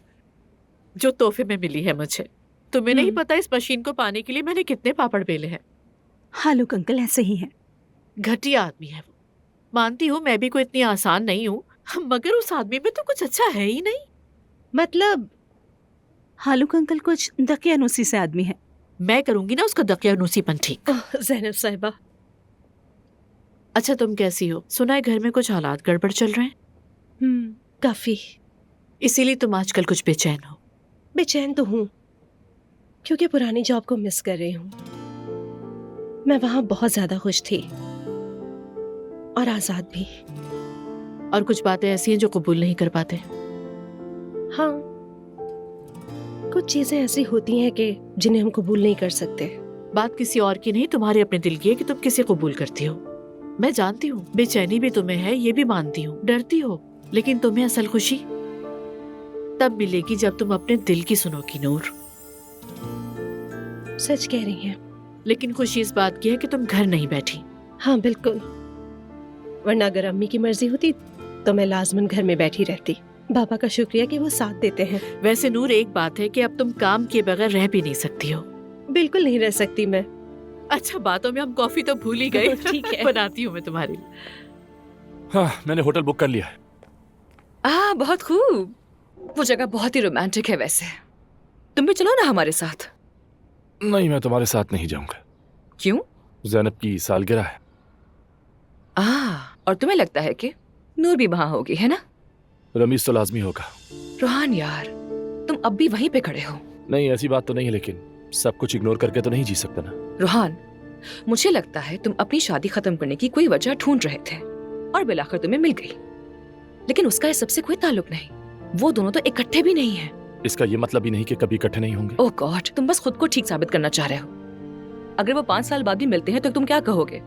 जो तोहफे में मिली है मुझे। तुम्हें नहीं पता इस मशीन को पाने के लिए मैंने कितने पापड़ बेले हैं।
हालुक अंकल ऐसे ही हैं।
घटिया आदमी है वो। मानती हूँ मैं भी कोई इतनी आसान नहीं हूँ, मगर उस आदमी में तो कुछ अच्छा है ही नहीं।
मतलब हालुक अंकल कुछ दकियानुसी से आदमी है।
मैं करूंगी ना उसका दकियानुसीपन ठीक।
ज़ैनब साहिबा।
अच्छा तुम कैसी हो? सुना है घर में कुछ हालात गड़बड़ चल रहे हैं।
काफी।
इसीलिए तुम आजकल कुछ बेचैन हो।
बेचैन तो हूँ क्योंकि पुरानी जॉब को मिस कर रही हूँ। मैं वहां बहुत ज्यादा खुश थी और आजाद भी।
और कुछ बातें ऐसी हैं जो कबूल नहीं कर पाते।
हाँ, कुछ चीजें ऐसी होती हैं कि जिन्हें हम कबूल नहीं कर सकते।
बात किसी और की नहीं, तुम्हारे अपने दिल की है कि तुम किसे कबूल करती हो। मैं जानती हूँ बेचैनी भी तुम्हें है, ये भी मानती हूँ, डरती हो, लेकिन तुम्हें असल खुशी तब मिलेगी जब तुम अपने दिल की सुनोगी नूर।
सच कह रही हैं।
लेकिन खुशी इस बात की है कि तुम घर नहीं बैठी।
हाँ बिल्कुल, वरना अगर अम्मी की मर्जी होती तो मैं लाजमन घर में बैठी रहती। बाबा का शुक्रिया कि वो साथ देते हैं।
वैसे नूर एक बात है कि अब तुम काम किए बगैर रह भी नहीं सकती हो।
बिल्कुल नहीं रह सकती मैं।
अच्छा बातों में हम कॉफी तो भूल ही गए।
ठीक है,
बनाती हूँ मैं तुम्हारे लिए।
हाँ, मैंने होटल बुक कर लिया है।
बहुत खूब। वो जगह बहुत ही रोमांटिक है। वैसे तुम भी चलो ना हमारे साथ।
नहीं, मैं तुम्हारे साथ नहीं जाऊंगा।
क्यों?
ज़ैनब की सालगिरह है।
और तुम्हें लगता है कि नूर भी वहां होगी, है ना?
रमीज तो लाजमी होगा।
रोहान यार, तुम अब भी वहीं पे खड़े हो।
नहीं, ऐसी बात तो नहीं है, लेकिन सब कुछ इग्नोर करके तो नहीं जी सकता ना।
रोहान, मुझे लगता है तुम अपनी शादी खत्म करने की कोई वजह ढूंढ रहे थे और बिलाखिर तुम्हें मिल गई, लेकिन उसका इस सबसे कोई ताल्लुक नहीं। वो दोनों तो इकट्ठे भी नहीं है।
इसका ये मतलब ही नहीं कि कभी इकट्ठे नहीं होंगे।
ओह गॉड, तुम बस खुद को ठीक साबित करना चाह रहे हो। अगर वो 5 साल बाद भी मिलते हैं तो तुम क्या कहोगे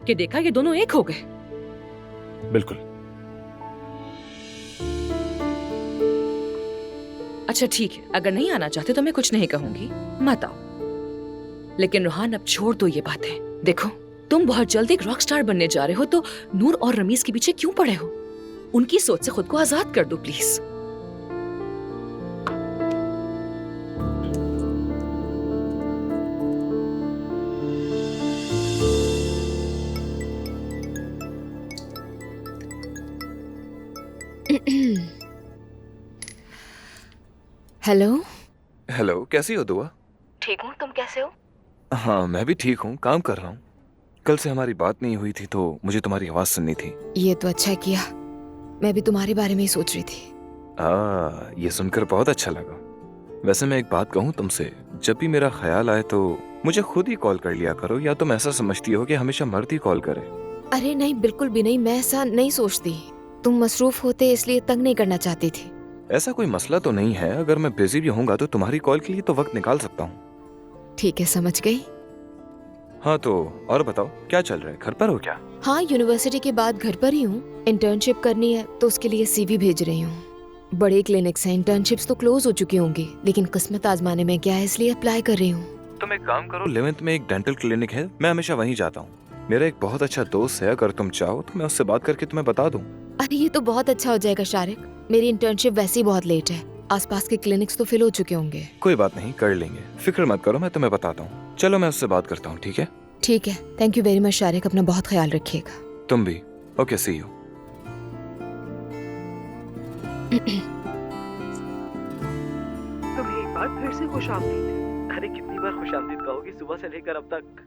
कि देखा ये दोनों एक हो गए?
बिल्कुल।
अच्छा ठीक है, अगर नहीं आना चाहते तो मैं कुछ नहीं कहूंगी, मत आओ। लेकिन रोहान अब छोड़ दो ये बातें। देखो, तुम बहुत जल्द एक रॉक स्टार बनने जा रहे हो, तो नूर और रमीज के पीछे क्यों पड़े हो? उनकी सोच से खुद को आजाद कर दो प्लीज।
हेलो।
हेलो, कैसी हो दुआ?
ठीक हूँ, तुम कैसे हो?
हाँ, मैं भी ठीक हूँ, काम कर रहा हूँ। कल से हमारी बात नहीं हुई थी तो मुझे तुम्हारी आवाज सुननी थी।
ये तो अच्छा किया, मैं भी तुम्हारे बारे में ही सोच रही थी।
ये सुनकर बहुत अच्छा लगा। वैसे मैं एक बात कहूँ तुमसे, जब भी मेरा ख्याल आए तो मुझे खुद ही कॉल कर लिया करो, या तुम ऐसा समझती हो कि हमेशा मर्द ही कॉल करे?
अरे नहीं, बिल्कुल भी नहीं, मैं ऐसा नहीं सोचती। तुम मसरूफ होते इसलिए तंग नहीं करना चाहती थी।
ऐसा कोई मसला तो नहीं है, अगर मैं बिजी भी होऊंगा तो तुम्हारी कॉल के लिए तो वक्त निकाल सकता हूँ।
ठीक है, समझ गई।
हाँ तो और बताओ, क्या चल रहा है? घर पर हो क्या?
हाँ, यूनिवर्सिटी के बाद घर पर ही हूँ। इंटर्नशिप करनी है तो उसके लिए CV भेज रही हूँ। बड़े क्लिनिक्स हैं, इंटर्नशिप्स तो क्लोज हो चुकी होंगी, लेकिन किस्मत आजमाने में क्या है, इसलिए अप्लाई कर रही हूँ।
तुम एक काम करो, 11th में एक डेंटल क्लिनिक है, मैं हमेशा वहीं जाता हूँ। मेरा एक बहुत अच्छा दोस्त है, अगर तुम चाहो तो मैं उससे बात करके तुम्हें बता दूँ।
अरे ये तो बहुत अच्छा हो जाएगा शारिक, मेरी इंटर्नशिप वैसे ही बहुत लेट है, आसपास के क्लिनिक्स तो फिल हो चुके होंगे।
कोई बात नहीं, कर लेंगे, फिक्र मत करो, मैं तुम्हें बताता हूँ। चलो मैं उससे बात करता हूँ, ठीक है?
ठीक है, thank you very much Shariq, अपना बहुत ख्याल रखिएगा।
तुम भी। Okay, see you.
तुम्हें एक बार फिर से खुशामदीद। अरे कितनी बार खुशामदीद कहोगी सुबह से लेकर अब तक।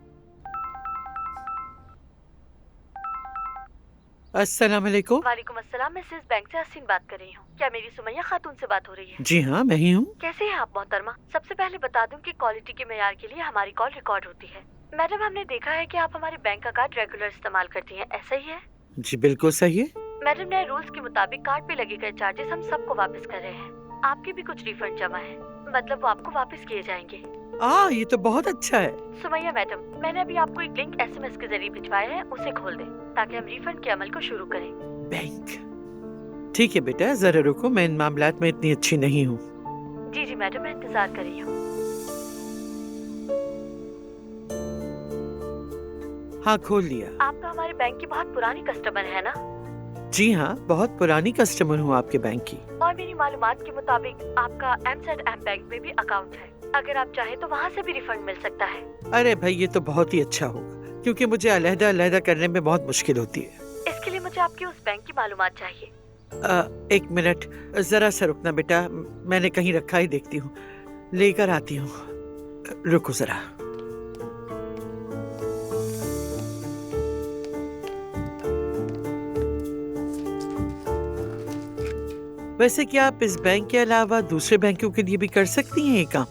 अस्सलाम वालेकुम।
वालेकुम अस्सलाम, मैं सिस बैंक से हसीन बात कर रही हूँ। क्या मेरी सुमैया खातून से बात हो रही है?
जी हाँ, मैं ही हूँ।
कैसे हैं आप मोहतरमा? सबसे पहले बता दूं कि क्वालिटी के मेयार के लिए हमारी कॉल रिकॉर्ड होती है। मैडम, हमने देखा है कि आप हमारे बैंक का कार्ड रेगुलर इस्तेमाल करती हैं, ऐसा ही है?
जी बिल्कुल सही है।
मैडम, नए रूल्स के मुताबिक कार्ड पे लगे गए चार्जेस हम सबको वापस कर रहे हैं। आपके भी कुछ रिफंड जमा है, मतलब वो आपको वापस किए जाएंगे।
ये तो बहुत अच्छा है।
सुमैया मैडम, मैंने अभी आपको एक लिंक SMS के जरिए भिजवाया है, उसे खोल दें ताकि हम रिफंड के अमल को शुरू करें।
बैंक। ठीक है बेटा, जरा रुको, मैं इन मामलात में इतनी अच्छी नहीं हूँ।
जी जी मैडम, मैं इंतजार कर रही हूँ।
हाँ खोल लिया।
आप तो हमारे बैंक की बहुत पुरानी कस्टमर है ना?
जी हाँ, बहुत पुरानी कस्टमर हूँ आपके बैंक की।
और मेरी मालूमात के मुताबिक आपका M बैंक में भी अकाउंट है। अगर आप चाहे तो वहाँ से भी रिफंड मिल सकता है।
अरे भाई ये तो बहुत ही अच्छा होगा, क्योंकि मुझे अलहदा अलहदा करने में बहुत मुश्किल होती है।
इसके लिए मुझे आपकी उस बैंक की मालूमात चाहिए।
1 मिनट जरा सा रुकना बेटा, मैंने कहीं रखा ही देखती हूँ, लेकर आती हूँ। रुको जरा। वैसे क्या आप इस बैंक के अलावा दूसरे बैंकों के लिए भी कर सकती हैं ये काम?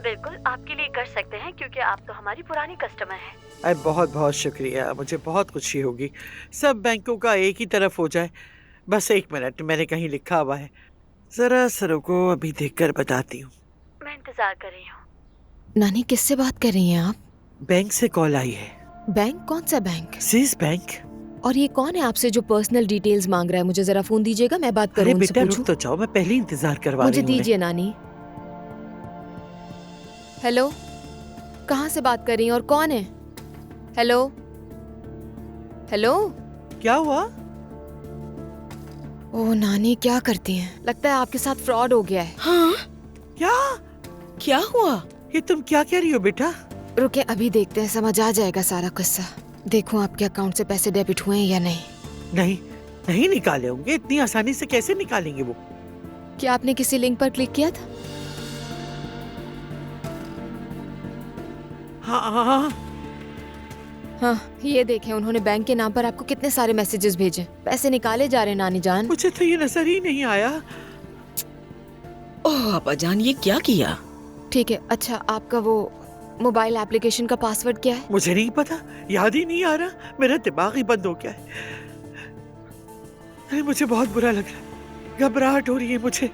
बिल्कुल आपके लिए कर सकते हैं, क्योंकि आप तो हमारी पुरानी कस्टमर हैं।
अरे बहुत बहुत शुक्रिया, मुझे बहुत खुशी होगी। सब बैंकों का एक ही तरफ हो जाए। बस 1 मिनट, मैंने कहीं लिखा हुआ है, जरा सरों को अभी देखकर बताती हूँ।
मैं इंतजार कर रही हूँ।
नानी किससे बात कर रही हैं आप?
बैंक से कॉल आई है।
बैंक? कौन सा बैंक?
Seize bank.
और ये कौन है आपसे जो पर्सनल डिटेल्स मांग रहा है? मुझे जरा फोन दीजिएगा, मैं बात करूँ उनसे।
बेटा रुक तो जाओ, मैं पहले इंतजार करवा रही
मुझे
हूँ।
दीजिए नानी। हेलो, कहाँ से बात कर रही हैं और कौन है? हेलो हेलो,
क्या हुआ?
ओह नानी क्या करती हैं? लगता है आपके साथ फ्रॉड हो गया है।
हाँ? क्या हुआ? ये तुम क्या कह रही हो बेटा?
रुके अभी देखते हैं, समझ आ जाएगा सारा किस्सा। देखो आपके अकाउंट से पैसे डेबिट हुए हैं या नहीं।
नहीं, नहीं निकाले होंगे, इतनी आसानी से कैसे निकालेंगे वो?
क्या आपने किसी लिंक पर क्लिक किया था?
हाँ,
ये देखें, उन्होंने बैंक के नाम पर आपको कितने सारे मैसेजेस भेजे। पैसे निकाले जा रहे हैं नानी जान।
मुझे तो ये नजर ही नहीं आया।
ओह आपा जान, ये क्या किया?
ठीक है, अच्छा आपका वो मोबाइल एप्लीकेशन का पासवर्ड क्या है?
मुझे नहीं पता, याद ही नहीं आ रहा, मेरा दिमाग ही बंद हो गया है। अरे मुझे बहुत बुरा लग रहा है, घबराहट हो रही है मुझे।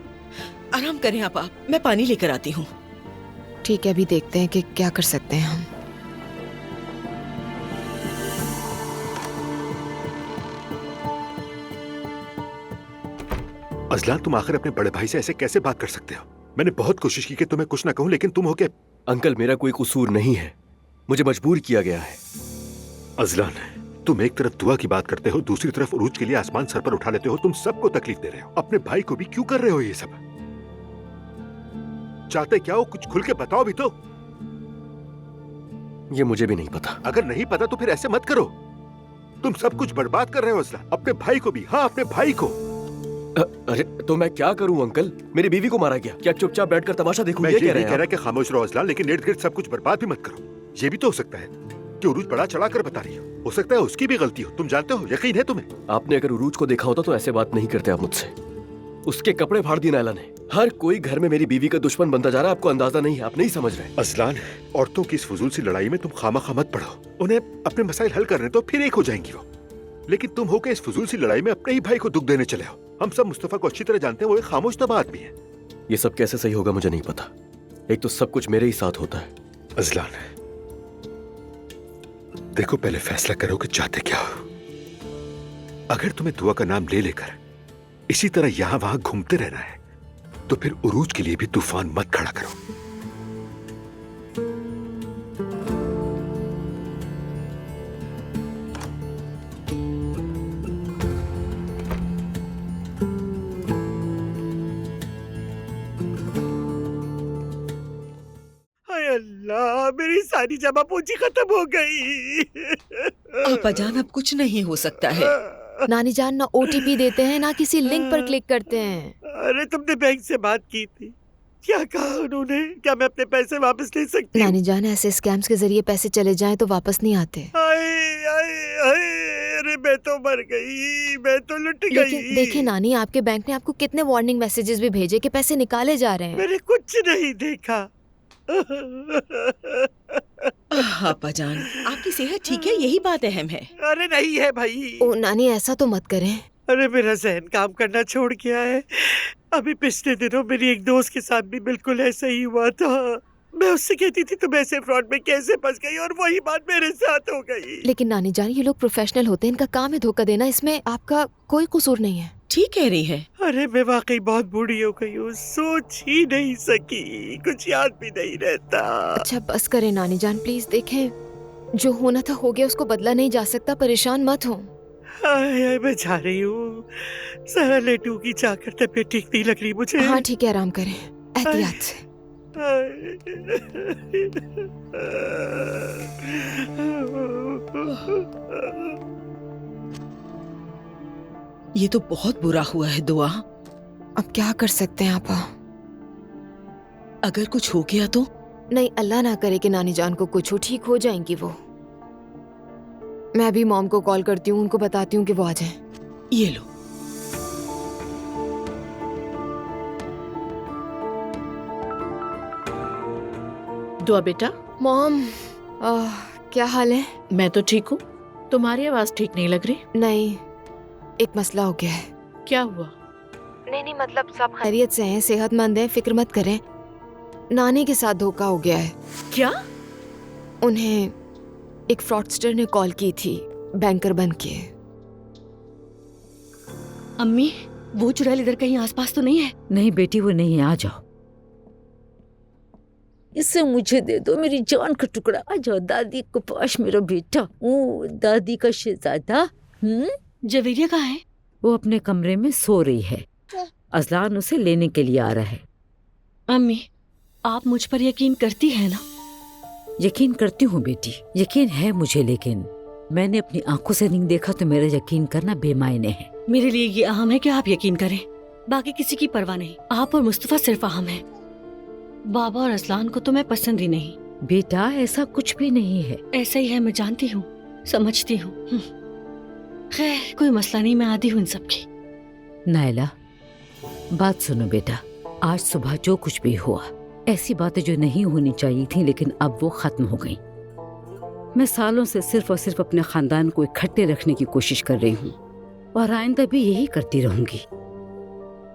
आराम करें आप, मैं पानी लेकर आती हूँ।
ठीक है, अभी देखते हैं कि क्या कर सकते हैं हम।
अजलान, तुम आखिर अपने बड़े भाई से ऐसे कैसे बात कर सकते हो? मैंने बहुत कोशिश की कि तुम्हें कुछ ना कहूं, लेकिन तुम हो क्या?
अंकल मेरा कोई कसूर नहीं है, मुझे मजबूर किया गया है।
अजलान, तुम एक तरफ दुआ की बात करते हो, दूसरी तरफ उरूज के लिए आसमान सर पर उठा लेते हो। तुम सबको तकलीफ दे रहे हो, अपने भाई को भी। क्यों कर रहे हो ये सब? चाहते क्या हो? कुछ खुल के बताओ भी तो।
ये मुझे भी नहीं पता।
अगर नहीं पता तो फिर ऐसे मत करो। तुम सब कुछ बर्बाद कर रहे हो अजलान, अपने भाई को भी। हाँ, अपने भाई को।
अरे तो मैं क्या करूं अंकल? मेरी बीवी को मारा गया, क्या चुपचाप बैठकर तमाशा देखूं?
मैं
ये
ये नहीं कह रहा कि खामोश रहो अजलान, लेकिन इर्द गिर्द सब कुछ बर्बाद भी मत करो। ये भी तो हो सकता है कि उरूज बड़ा चढ़ा कर बता रही हो सकता है उसकी भी गलती हो। तुम जानते हो, यकीन है तुम्हें?
आपने अगर उरूज को देखा होता तो ऐसे बात नहीं करते आप मुझसे। उसके कपड़े फाड़ दिए नायला ने। हर कोई घर में मेरी बीवी का दुश्मन बनता जा रहा है, आपको अंदाजा नहीं है, आप नहीं समझ रहे।
अजलान, औरतों की इस फजूल सी लड़ाई में तुम खामा मत पड़ो। उन्हें अपने मसाइल हल करने तो फिर एक हो जाएंगी वो। लेकिन तुम हो के इस फजूल सी लड़ाई में अपने ही भाई को दुख देने चले हो। हम सब मुस्तफा को अच्छी तरह जानते हैं, वो एक खामोश तबाह आदमी है।
ये सब कैसे सही होगा मुझे नहीं पता। एक तो सब कुछ मेरे ही साथ होता है।
अजलान देखो, पहले फैसला करो कि चाहते क्या हो। अगर तुम्हें दुआ का नाम ले लेकर इसी तरह यहां वहां घूमते रहना है तो फिर उरूज के लिए भी तूफान मत खड़ा करो।
अल्लाह, मेरी सारी जमा पूंजी खत्म हो गई।
आपा जान, अब कुछ नहीं हो सकता है।
नानी जान, ना OTP देते हैं ना किसी लिंक पर क्लिक करते हैं।
अरे तुमने बैंक से बात की थी, क्या कहा उन्होंने? क्या मैं अपने पैसे वापस ले सकती हूँ?
नानी जान, ऐसे स्कैम्स के जरिए पैसे चले जाएं तो वापस नहीं आते।
अरे मैं तो मर गई, मैं तो लुट गई।
लेकिन देखिए नानी, आपके बैंक ने आपको कितने वार्निंग मैसेजेस भी भेजे कि पैसे निकाले जा रहे हैं।
मैंने कुछ नहीं देखा।
आपा जान, आपकी सेहत ठीक है, यही बात अहम है।
अरे नहीं है भाई।
ओ नानी, ऐसा तो मत करें।
अरे मेरा जहन काम करना छोड़ गया है। अभी पिछले दिनों मेरी एक दोस्त के साथ भी बिल्कुल ऐसा ही हुआ था। मैं उससे कहती थी तुम ऐसे फ्रॉड में कैसे फंस गई, और वही बात मेरे साथ हो गई।
लेकिन नानी जान, ये लोग प्रोफेशनल होते हैं, इनका काम है धोखा देना, इसमें आपका कोई कसूर नहीं है।
ठीक कह रही है।
अरे मैं वाकई बहुत बूढ़ी हो गई हूँ, सोच ही नहीं सकी, कुछ याद भी नहीं रहता।
अच्छा बस करें नानी जान, प्लीज देखें, जो होना था हो गया, उसको बदला नहीं जा सकता, परेशान मत हो।
हाय मैं जा रही हूँ, सारा लेटू की चाकर तबीयत ठीक नहीं लग रही मुझे।
हाँ ठीक है, आराम करें एहतियात से।
ये तो बहुत बुरा हुआ है दुआ।
अब क्या कर सकते हैं आपा?
अगर कुछ हो गया तो?
नहीं, अल्लाह ना करे कि नानी जान को कुछ हो, ठीक हो जाएंगी वो। मैं अभी मॉम को कॉल करती हूँ, उनको बताती हूँ कि वो आ जाएं।
ये लो।
दुआ बेटा।
मॉम क्या हाल है?
मैं तो ठीक हूँ, तुम्हारी आवाज ठीक नहीं लग रही।
नहीं, एक मसला हो गया है।
क्या हुआ?
नहीं मतलब सब खैरियत से हैं, सेहतमंद हैं, फिक्र मत करें। नानी के साथ धोखा हो गया है।
क्या?
उन्हें एक फ्रॉडस्टर ने कॉल की थी, बैंकर बन के।
अम्मी, वो चुड़ैल इधर कहीं आसपास तो नहीं है?
नहीं बेटी, वो नहीं है। आ जाओ, इसे मुझे दे दो, मेरी जान का टुकड़ा। आ जाओ दादी को पास, मेरा बेटा। ओ दादी का शहजादा।
जवेरिया कहाँ है?
वो अपने कमरे में सो रही है, अजलान उसे लेने के लिए आ रहा है।
अम्मी, आप मुझ पर यकीन करती है ना?
यकीन करती हूँ बेटी, यकीन है मुझे, लेकिन मैंने अपनी आंखों से नहीं देखा तो मेरा यकीन करना बेमायने है।
मेरे लिए ये अहम है कि आप यकीन करें, बाकी किसी की परवाह नहीं। आप और मुस्तफा सिर्फ अहम है। बाबा और असलान को तो मैं पसंद ही नहीं।
बेटा ऐसा कुछ भी नहीं है।
ऐसा ही है, मैं जानती हूँ, समझती हूँ। खैर कोई मसला नहीं, मैं आदी हूँ इन सब की।
नायला बात सुनो बेटा, आज सुबह जो कुछ भी हुआ, ऐसी बातें जो नहीं होनी चाहिए थी लेकिन अब वो खत्म हो गई। मैं सालों से सिर्फ और सिर्फ अपने खानदान को इकट्ठे रखने की कोशिश कर रही हूँ और आइंदा भी यही करती रहूंगी।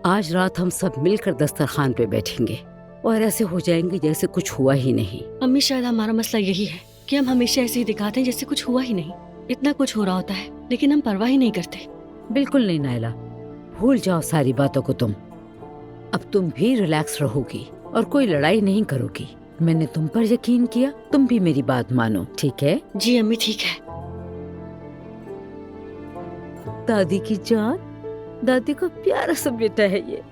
आज रात हम सब मिलकर दस्तरखान पे बैठेंगे और ऐसे हो जाएंगे जैसे कुछ हुआ ही नहीं।
अम्मी, शायद हमारा मसला यही है कि हम हमेशा ऐसे ही दिखाते हैं जैसे कुछ हुआ ही नहीं। इतना कुछ हो रहा होता है लेकिन हम परवाह ही नहीं करते।
बिल्कुल नहीं नायला, भूल जाओ सारी बातों को तुम। अब तुम भी रिलैक्स रहोगी और कोई लड़ाई नहीं करोगी। मैंने तुम पर यकीन किया, तुम भी मेरी बात मानो, ठीक है?
जी अम्मी, ठीक है।
दादी की जान, दादी का प्यारा सा बेटा है ये।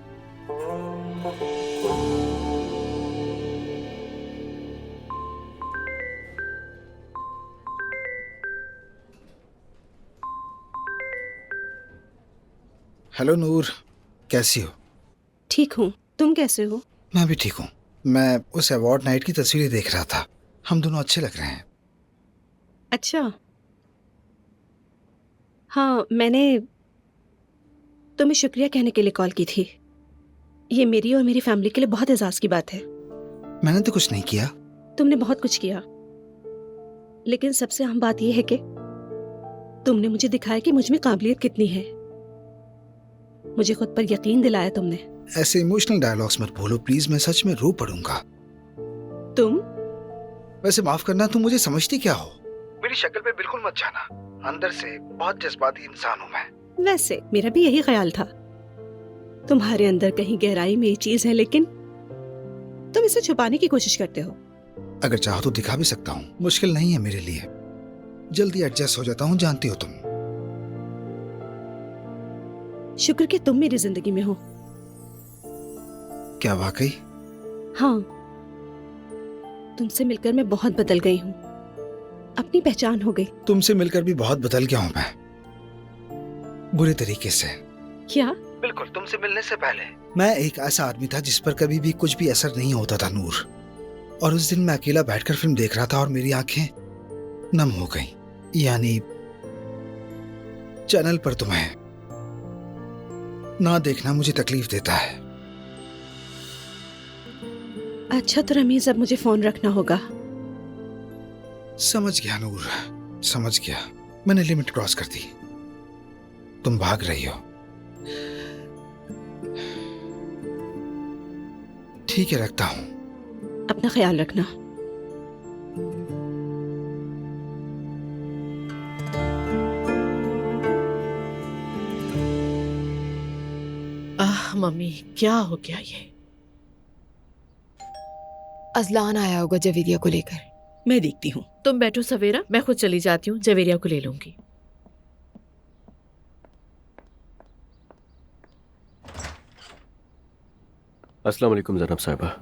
हेलो नूर, कैसी हो?
ठीक हूँ, तुम कैसे हो?
मैं भी ठीक हूँ। मैं उस अवार्ड नाइट की तस्वीरें देख रहा था, हम दोनों अच्छे लग रहे हैं।
अच्छा, हाँ, मैंने तुम्हें शुक्रिया कहने के लिए कॉल की थी। ये मेरी और मेरी फैमिली के लिए बहुत एजाज की बात है।
मैंने तो कुछ नहीं किया।
तुमने बहुत कुछ किया, लेकिन सबसे अहम बात यह है कि तुमने मुझे दिखाया कि मुझ में काबिलियत कितनी है। मुझे खुद पर यकीन दिलाया तुमने।
ऐसे इमोशनल डायलॉग्स मत बोलो प्लीज, मैं सच में रो पड़ूंगा।
तुम?
वैसे माफ करना, तुम मुझे समझती क्या हो? मेरी शक्ल पे बिल्कुल मत जाना, अंदर से बहुत जज्बाती इंसान हूँ मैं।
वैसे मेरा भी यही ख्याल था। तुम्हारे अंदर कहीं गहराई में ये चीज है, लेकिन तुम इसे छुपाने की कोशिश करते हो।
अगर चाहो तो दिखा भी सकता हूँ, मुश्किल नहीं है मेरे लिए। जल्दी एडजस्ट हो जाता हूँ, जानती हो तुम।
शुक्र कि तुम मेरी जिंदगी में हो।
क्या वाकई?
हाँ, तुमसे मिलकर मैं बहुत बदल गई हूँ, अपनी पहचान हो गई।
तुमसे मिलकर भी बहुत बदल गया हूँ मैं, बुरे तरीके से।
क्या?
बिल्कुल, तुमसे मिलने से पहले मैं एक ऐसा आदमी था जिस पर कभी भी कुछ भी असर नहीं होता था नूर। और उस दिन मैं अकेला बैठकर फिल्म देख रहा था और मेरी आंखें नम हो गईं। यानी चैनल पर तुम्हें ना देखना मुझे तकलीफ देता है।
अच्छा तो रमीज, अब मुझे फोन रखना होगा।
समझ गया नूर, समझ गया। मैंने लिमिट क्रॉस कर दी, तुम भाग रही हो। ठीक है, रखता हूं।
अपना ख्याल रखना।
मम्मी, क्या हो गया ये?
अजलान आया होगा जवेरिया को लेकर।
मैं देखती हूँ।
तुम बैठो सवेरा, मैं खुद चली जाती हूँ, जवेरिया को ले लूंगी।
अस्सलाम वालेकुम जनाब साहिबा।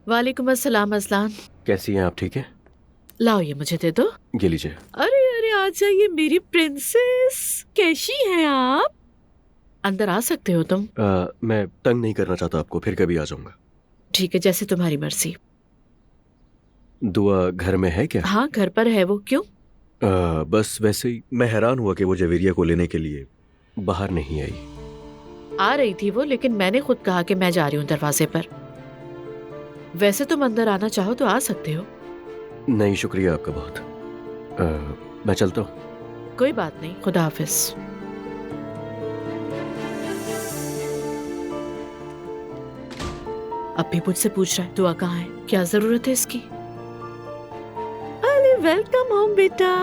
वालेकुम अस्सलाम अज़लान।
कैसी हैं आप, ठीक है?
लाओ ये मुझे दे दो।
ये लीजिए।
अरे अरे आ जाइए मेरी प्रिंसेस, कैसी हैं आप? अंदर आ सकते हो तुम।
मैं तंग नहीं करना चाहता आपको, फिर कभी आ जाऊंगा।
ठीक है, जैसे तुम्हारी मर्जी।
दुआ घर में है क्या?
हाँ घर पर है वो, क्यों?
बस वैसे ही मैं हैरान हुआ कि वो जवेरिया को लेने के लिए बाहर नहीं आई।
आ रही थी वो, लेकिन मैंने खुद कहा कि मैं जा रही हूँ दरवाजे पर। वैसे तुम अंदर आना चाहो तो आ सकते हो।
नहीं शुक्रिया आपका बहुत। मैं चलता हूँ।
कोई बात नहीं, खुदा हाफिज। अब भी मुझसे पूछ रहा है दुआ कहाँ है, क्या जरूरत है इसकी? अरे वेलकम होम बेटा।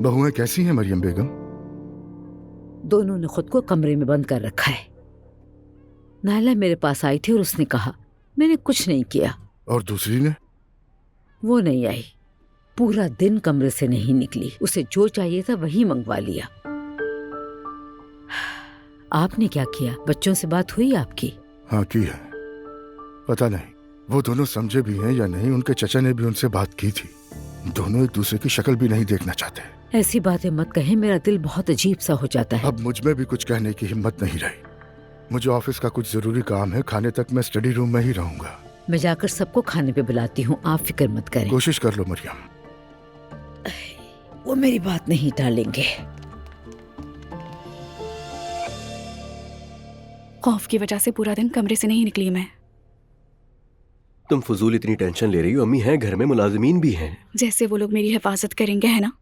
बहुएं कैसी हैं मरियम बेगम?
दोनों ने खुद को कमरे में बंद कर रखा है। नायला मेरे पास आई थी और उसने कहा, मैंने कुछ नहीं किया।
और दूसरी ने?
वो नहीं आई, पूरा दिन कमरे से नहीं निकली। उसे जो चाहिए था वही मंगवा लिया। आपने क्या किया? बच्चों से बात हुई आपकी?
हाँ की है। पता नहीं वो दोनों समझे भी हैं या नहीं। उनके चचा ने भी उनसे बात की थी। दोनों एक दूसरे की शक्ल भी नहीं देखना चाहते।
ऐसी बातें मत कहें, मेरा दिल बहुत अजीब सा हो जाता है।
अब मुझ में भी कुछ कहने की हिम्मत नहीं रही। मुझे ऑफिस का कुछ जरूरी काम है, खाने तक मैं स्टडी रूम में ही रहूंगा।
मैं जाकर सबको खाने पे बुलाती हूँ, आप फिक्र मत करें।
कोशिश कर लो मरियम।
वो मेरी बात नहीं टालेंगे।
खौफ की वजह से पूरा दिन कमरे से नहीं निकली मैं।
तुम फजूल इतनी टेंशन ले रही हो? अम्मी हैं घर में, मुलाजिमीन भी हैं।
जैसे वो लोग मेरी हिफाजत करेंगे, है ना?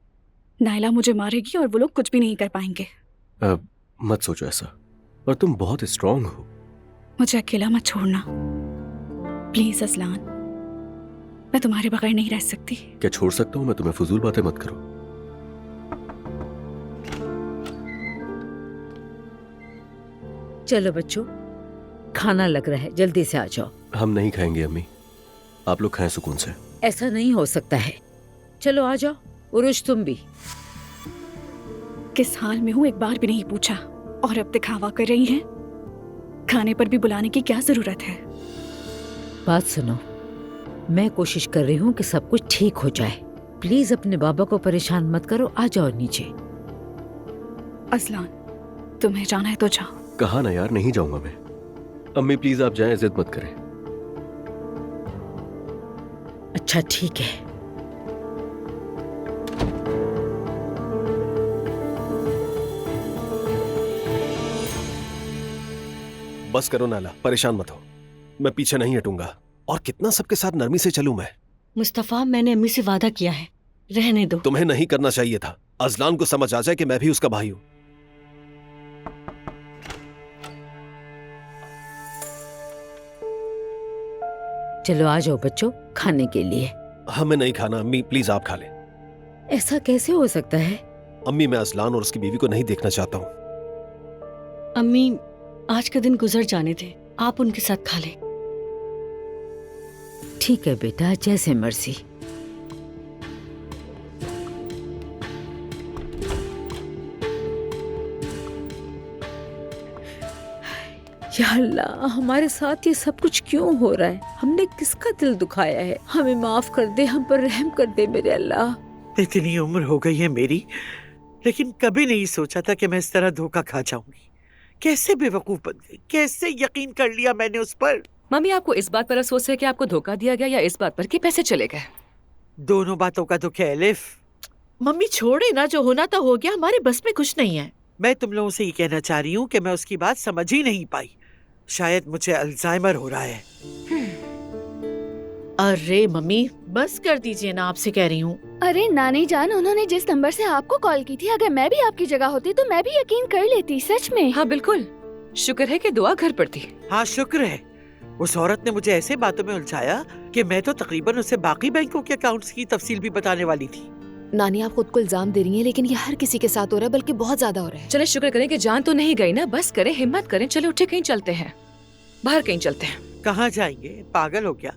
नायला मुझे मारेगी और वो लोग कुछ भी नहीं कर पाएंगे।
मत सोचो ऐसा, और तुम बहुत स्ट्रांग हो।
मुझे अकेला मत छोड़ना प्लीज असलान, मैं तुम्हारे बगैर नहीं रह सकती।
क्या छोड़ सकता हूँ मैं तुम्हें? फजूल बातें मत करो।
चलो बच्चों, खाना लग रहा है, जल्दी से आ जाओ।
हम नहीं खाएंगे अम्मी, आप लोग खाएं सुकून से।
ऐसा नहीं हो सकता है। चलो आ जाओ। उरुज तुम भी।
किस हाल में हूँ एक बार भी नहीं पूछा, और अब दिखावा कर रही हैं। खाने पर भी बुलाने की क्या जरूरत है?
बात सुनो, मैं कोशिश कर रही हूँ कि सब कुछ ठीक हो जाए। प्लीज अपने बाबा को परेशान मत करो, आ जाओ नीचे।
असलान, तुम्हें जाना है तो जाओ।
कहा ना यार, नहीं जाऊंगा मैं। अम्मी प्लीज आप जाएं, जिद मत करें।
अच्छा ठीक है।
बस करो नाला, परेशान मत हो। मैं पीछे नहीं हटूंगा। और कितना सबके साथ नरमी से चलूं मैं?
मुस्तफा, मैंने अम्मी से वादा किया है, रहने दो।
तुम्हें नहीं करना चाहिए था। अजलान को समझ आ जाए कि मैं भी उसका भाई हूं।
चलो आ जाओ बच्चों, खाने के लिए।
हमें नहीं खाना अम्मी, प्लीज आप खा लें।
ऐसा कैसे हो सकता है?
अम्मी मैं अजलान और उसकी बीवी को नहीं देखना चाहता हूँ।
अम्मी, आज का दिन गुजर जाने थे, आप उनके साथ खा लें।
ठीक है बेटा, जैसे मर्जी। या अल्लाह, हमारे साथ ये सब कुछ क्यों हो रहा है? हमने किसका दिल दुखाया है? हमें माफ कर दे, हम पर रहम कर दे मेरे अल्लाह।
इतनी उम्र हो गई है मेरी, लेकिन कभी नहीं सोचा था कि मैं इस तरह धोखा खा जाऊंगी। कैसे बेवकूफ बन गई, कैसे यकीन कर लिया मैंने उस पर।
मम्मी, आपको इस बात पर अफसोस है कि आपको धोखा दिया गया, या इस बात पर कि पैसे चले गए?
दोनों बातों का दुख है एलिफ।
मम्मी छोड़े ना, जो होना तो हो गया, हमारे बस में कुछ नहीं है।
मैं तुम लोगों से ये कहना चाह रही हूँ कि मैं उसकी बात समझ ही नहीं पाई। शायद मुझे अल्जाइमर हो रहा है।
अरे मम्मी बस कर दीजिए ना, आपसे कह रही हूँ।
अरे नानी जान, उन्होंने जिस नंबर से आपको कॉल की थी, अगर मैं भी आपकी जगह होती तो मैं भी यकीन कर लेती, सच में।
हाँ बिल्कुल, शुक्र है कि दुआ घर पर थी।
हाँ शुक्र है। उस औरत ने मुझे ऐसे बातों में उलझाया कि मैं तो तकरीबन उसे बाकी बैंकों के अकाउंट्स की तफसील भी बताने वाली थी।
नानी आप खुद को इल्जाम दे रही हैं, लेकिन ये हर किसी के साथ हो रहा है, बल्कि बहुत ज्यादा हो रहा है।
चले शुक्र करें कि जान तो नहीं गई ना। बस करें, हिम्मत करें, चले उठे कहीं चलते हैं, बाहर कहीं चलते हैं।
कहाँ जाएंगे? पागल हो क्या?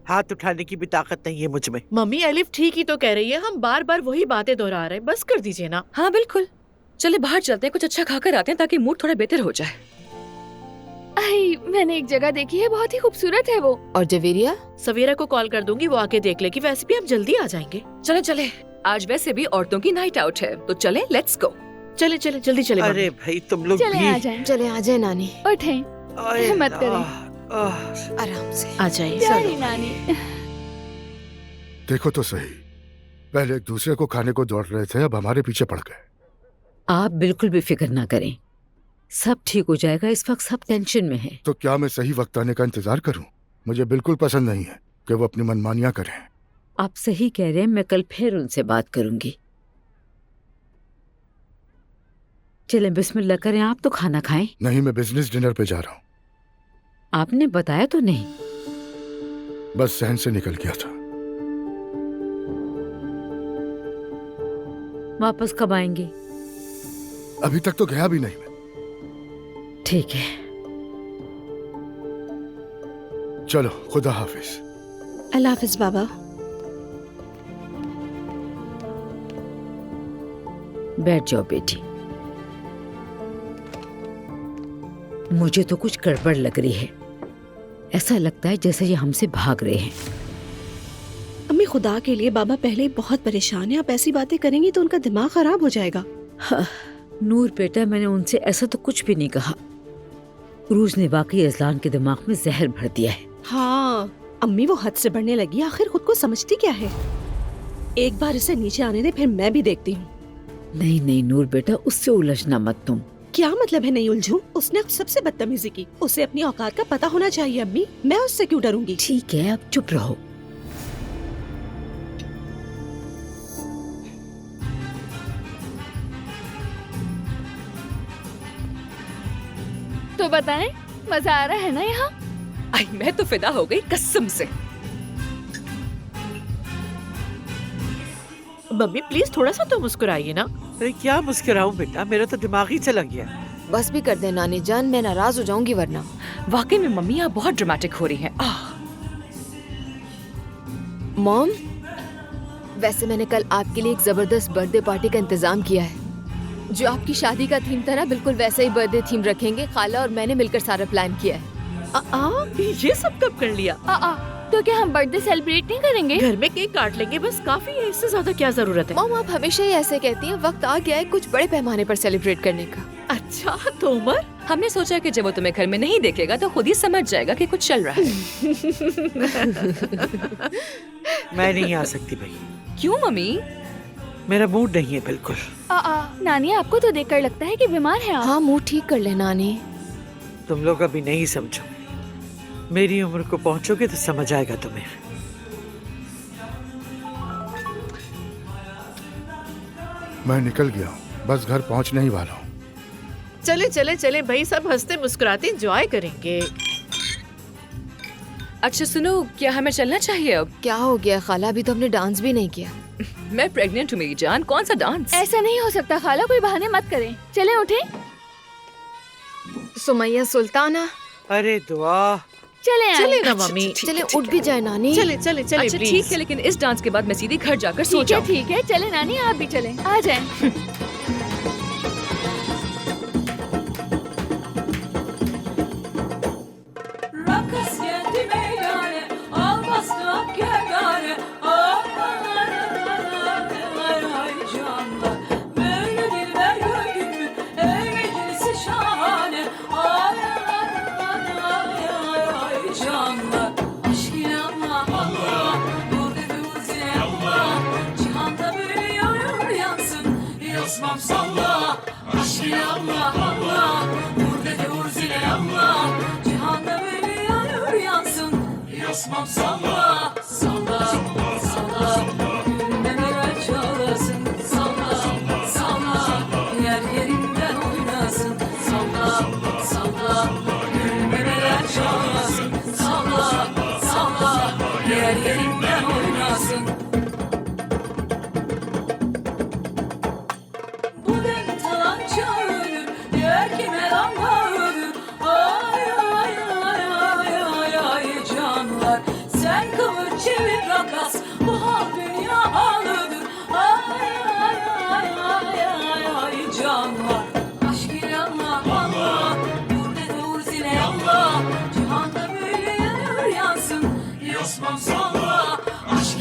हाथ उठाने की भी ताकत नहीं है मुझ में।
मम्मी एलिफ ठीक ही तो कह रही है, हम बार बार वही बातें दोहरा रहे हैं, बस कर दीजिए ना।
हाँ बिल्कुल, चले बाहर चलते हैं, कुछ अच्छा खाकर आते हैं ताकि मूड थोड़ा बेहतर हो जाए।
आई, मैंने एक जगह देखी है, बहुत ही खूबसूरत है वो।
और जवेरिया?
सवेरा को कॉल कर दूंगी, वो आके देख लेगी। वैसे भी हम जल्दी आ जाएंगे।
चले चले, आज वैसे भी औरतों की नाइट आउट है, तो चले, लेट्स गो।
चले चले जल्दी चले।
अरे भाई तुम लोग
चले
भी
आ जाएं।
चले आ जाए नानी।
उठें, हिम्मत करें,
आराम से
आ जाइए।
प्यारी नानी।
देखो तो सही, पहले एक दूसरे को खाने को दौड़ रहे थे, अब हमारे पीछे पड़ गए।
आप बिल्कुल भी फिक्र ना करें, सब ठीक हो जाएगा। इस वक्त सब टेंशन में है।
तो क्या मैं सही वक्त आने का इंतजार करूं? मुझे बिल्कुल पसंद नहीं है कि वो अपनी मनमानियां करें।
आप सही कह रहे हैं, मैं कल फिर उनसे बात करूंगी। चलें बिस्मिल्लाह करें, आप तो खाना खाएं।
नहीं, मैं बिजनेस डिनर पे जा रहा हूँ।
आपने बताया तो नहीं?
बस सहन से निकल गया था।
वापस कब आएंगे?
अभी तक तो गया भी नहीं मैं।
ठीक है,
चलो, खुदा हाफिज।
अल्लाह हाफिज बाबा।
बैठ जाओ बेटी। मुझे तो कुछ गड़बड़ लग रही है। ऐसा लगता है जैसे ये हमसे भाग रहे हैं।
अम्मी खुदा के लिए, बाबा पहले ही बहुत परेशान है, आप ऐसी बातें करेंगी तो उनका दिमाग खराब हो जाएगा।
हाँ, नूर बेटा, मैंने उनसे ऐसा तो कुछ भी नहीं कहा। रूज ने वाकई अजलान के दिमाग में जहर भर दिया है।
हाँ अम्मी, वो हद से बढ़ने लगी, आखिर खुद को समझती क्या है। एक बार इसे नीचे आने दे, फिर मैं भी देखती हूँ।
नहीं नहीं नूर बेटा, उससे उलझना मत तुम।
क्या मतलब है नहीं उलझूं? उसने अब सबसे बदतमीजी की, उसे अपनी औकात का पता होना चाहिए अम्मी, मैं उससे क्यों डरूंगी?
ठीक है, अब चुप रहो।
तो बताएं, मजा आ रहा है ना यहाँ?
आई, मैं तो फिदा हो गई कसम से।
मम्मी प्लीज थोड़ा सा तो मुस्कुराइए ना।
अरे क्या मुस्कुराऊं बेटा, मेरा तो दिमाग ही चला गया।
बस भी कर दे नानी जान, मैं नाराज हो जाऊंगी वरना।
वाकई में मम्मी आप बहुत ड्रामेटिक हो रही हैं।
मॉम, वैसे मैंने कल आपके लिए एक जबरदस्त बर्थडे पार्टी का इंतजाम किया है। जो आपकी शादी का थीम था ना, बिल्कुल वैसा ही बर्थडे थीम रखेंगे। खाला और मैंने मिलकर सारा प्लान किया है।
ये सब कब कर लिया?
तो क्या हम बर्थडे सेलिब्रेट नहीं करेंगे?
घर में केक काट लेंगे, बस काफी है, इससे ज्यादा क्या जरूरत है?
मॉम, आप हमेशा ही ऐसे कहती हैं, वक्त आ गया है कुछ बड़े पैमाने पर सेलिब्रेट करने का।
अच्छा तो उमर,
हमने सोचा कि जब वो तुम्हें घर में नहीं देखेगा तो खुद ही समझ जाएगा कि कुछ चल रहा है।
मैं नहीं आ सकती भाई।
क्यों मम्मी?
मेरा मूड नहीं है बिल्कुल।
नानी, आपको तो देखकर लगता है कि बीमार है आप।
हाँ, मूड ठीक कर ले नानी।
तुम लोग अभी नहीं समझो, मेरी उम्र को पहुंचोगे तो समझ आएगा तुम्हें।
मैं निकल गया हूँ, बस घर पहुँचने ही वाला हूँ।
चले चले चले भाई, सब हंसते मुस्कुराते एंजॉय करेंगे।
अच्छा सुनो, क्या हमें चलना चाहिए अब?
क्या हो गया खाला, अभी तो हमने डांस भी नहीं किया।
मैं प्रेग्नेंट हूँ मेरी जान, कौन सा डांस?
ऐसा नहीं हो सकता खाला, कोई बहाने मत करें। चले उठे।
सुमैया सुल्ताना।
अरे दुआ।
चले ना मम्मी।
चले उठ भी जाए नानी।
चले चले चले।
अच्छा ठीक है, लेकिन इस डांस के बाद मैं सीधे घर जाकर सो जाऊँ।
ठीक है, चले नानी, आप भी चले, आ जाएं।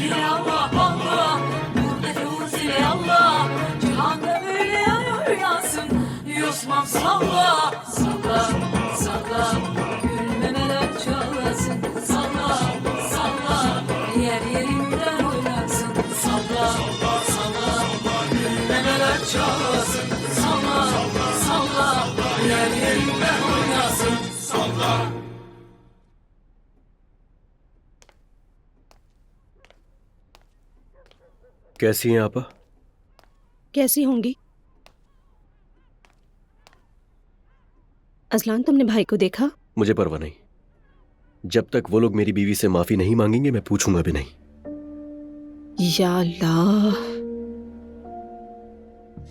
zile Allah Allah, nurdaki uğur zile Allah, cihanda böyle yanıyor yansın, Osman salla, salla, salla, gülmemeler çalasın, salla, salla, yer yerinden oynasın, salla, salla, gülmemeler çalasın, salla, salla, yer yerinden oynasın, salla.
कैसी हैं आपा?
कैसी होंगी? Azlan, तुमने भाई को देखा?
मुझे परवाह नहीं। जब तक वो लोग मेरी बीवी से माफी नहीं मांगेंगे मैं पूछूंगा भी नहीं।
या अल्लाह,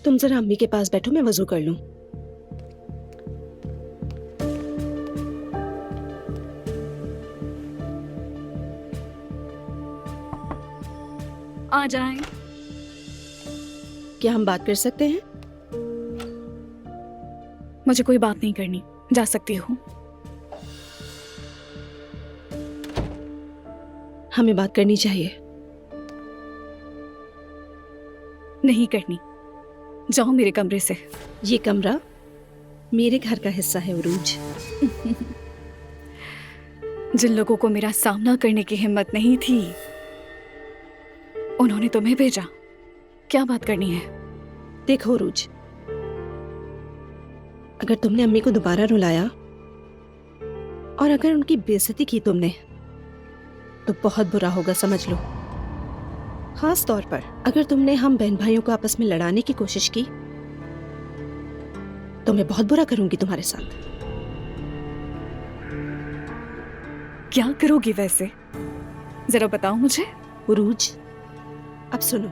तुम जरा अम्मी के पास बैठो, मैं वजू कर लूं।
आ जाएं।
क्या हम बात कर सकते हैं?
मुझे कोई बात नहीं करनी, जा सकती हूँ।
हमें बात करनी चाहिए।
नहीं करनी, जाओ मेरे कमरे से।
ये कमरा मेरे घर का हिस्सा है उरूज।
जिन लोगों को मेरा सामना करने की हिम्मत नहीं थी, उन्होंने तुम्हें भेजा। क्या बात करनी है?
देखो उरूज, अगर तुमने अम्मी को दोबारा रुलाया और अगर उनकी बेइज्जती की तुमने, तो बहुत बुरा होगा, समझ लो। खास तौर पर अगर तुमने हम बहन भाइयों को आपस में लड़ाने की कोशिश की, तो मैं बहुत बुरा करूंगी तुम्हारे साथ।
क्या करोगी वैसे? जरा बताओ मुझे।
उरूज, अब सुनो,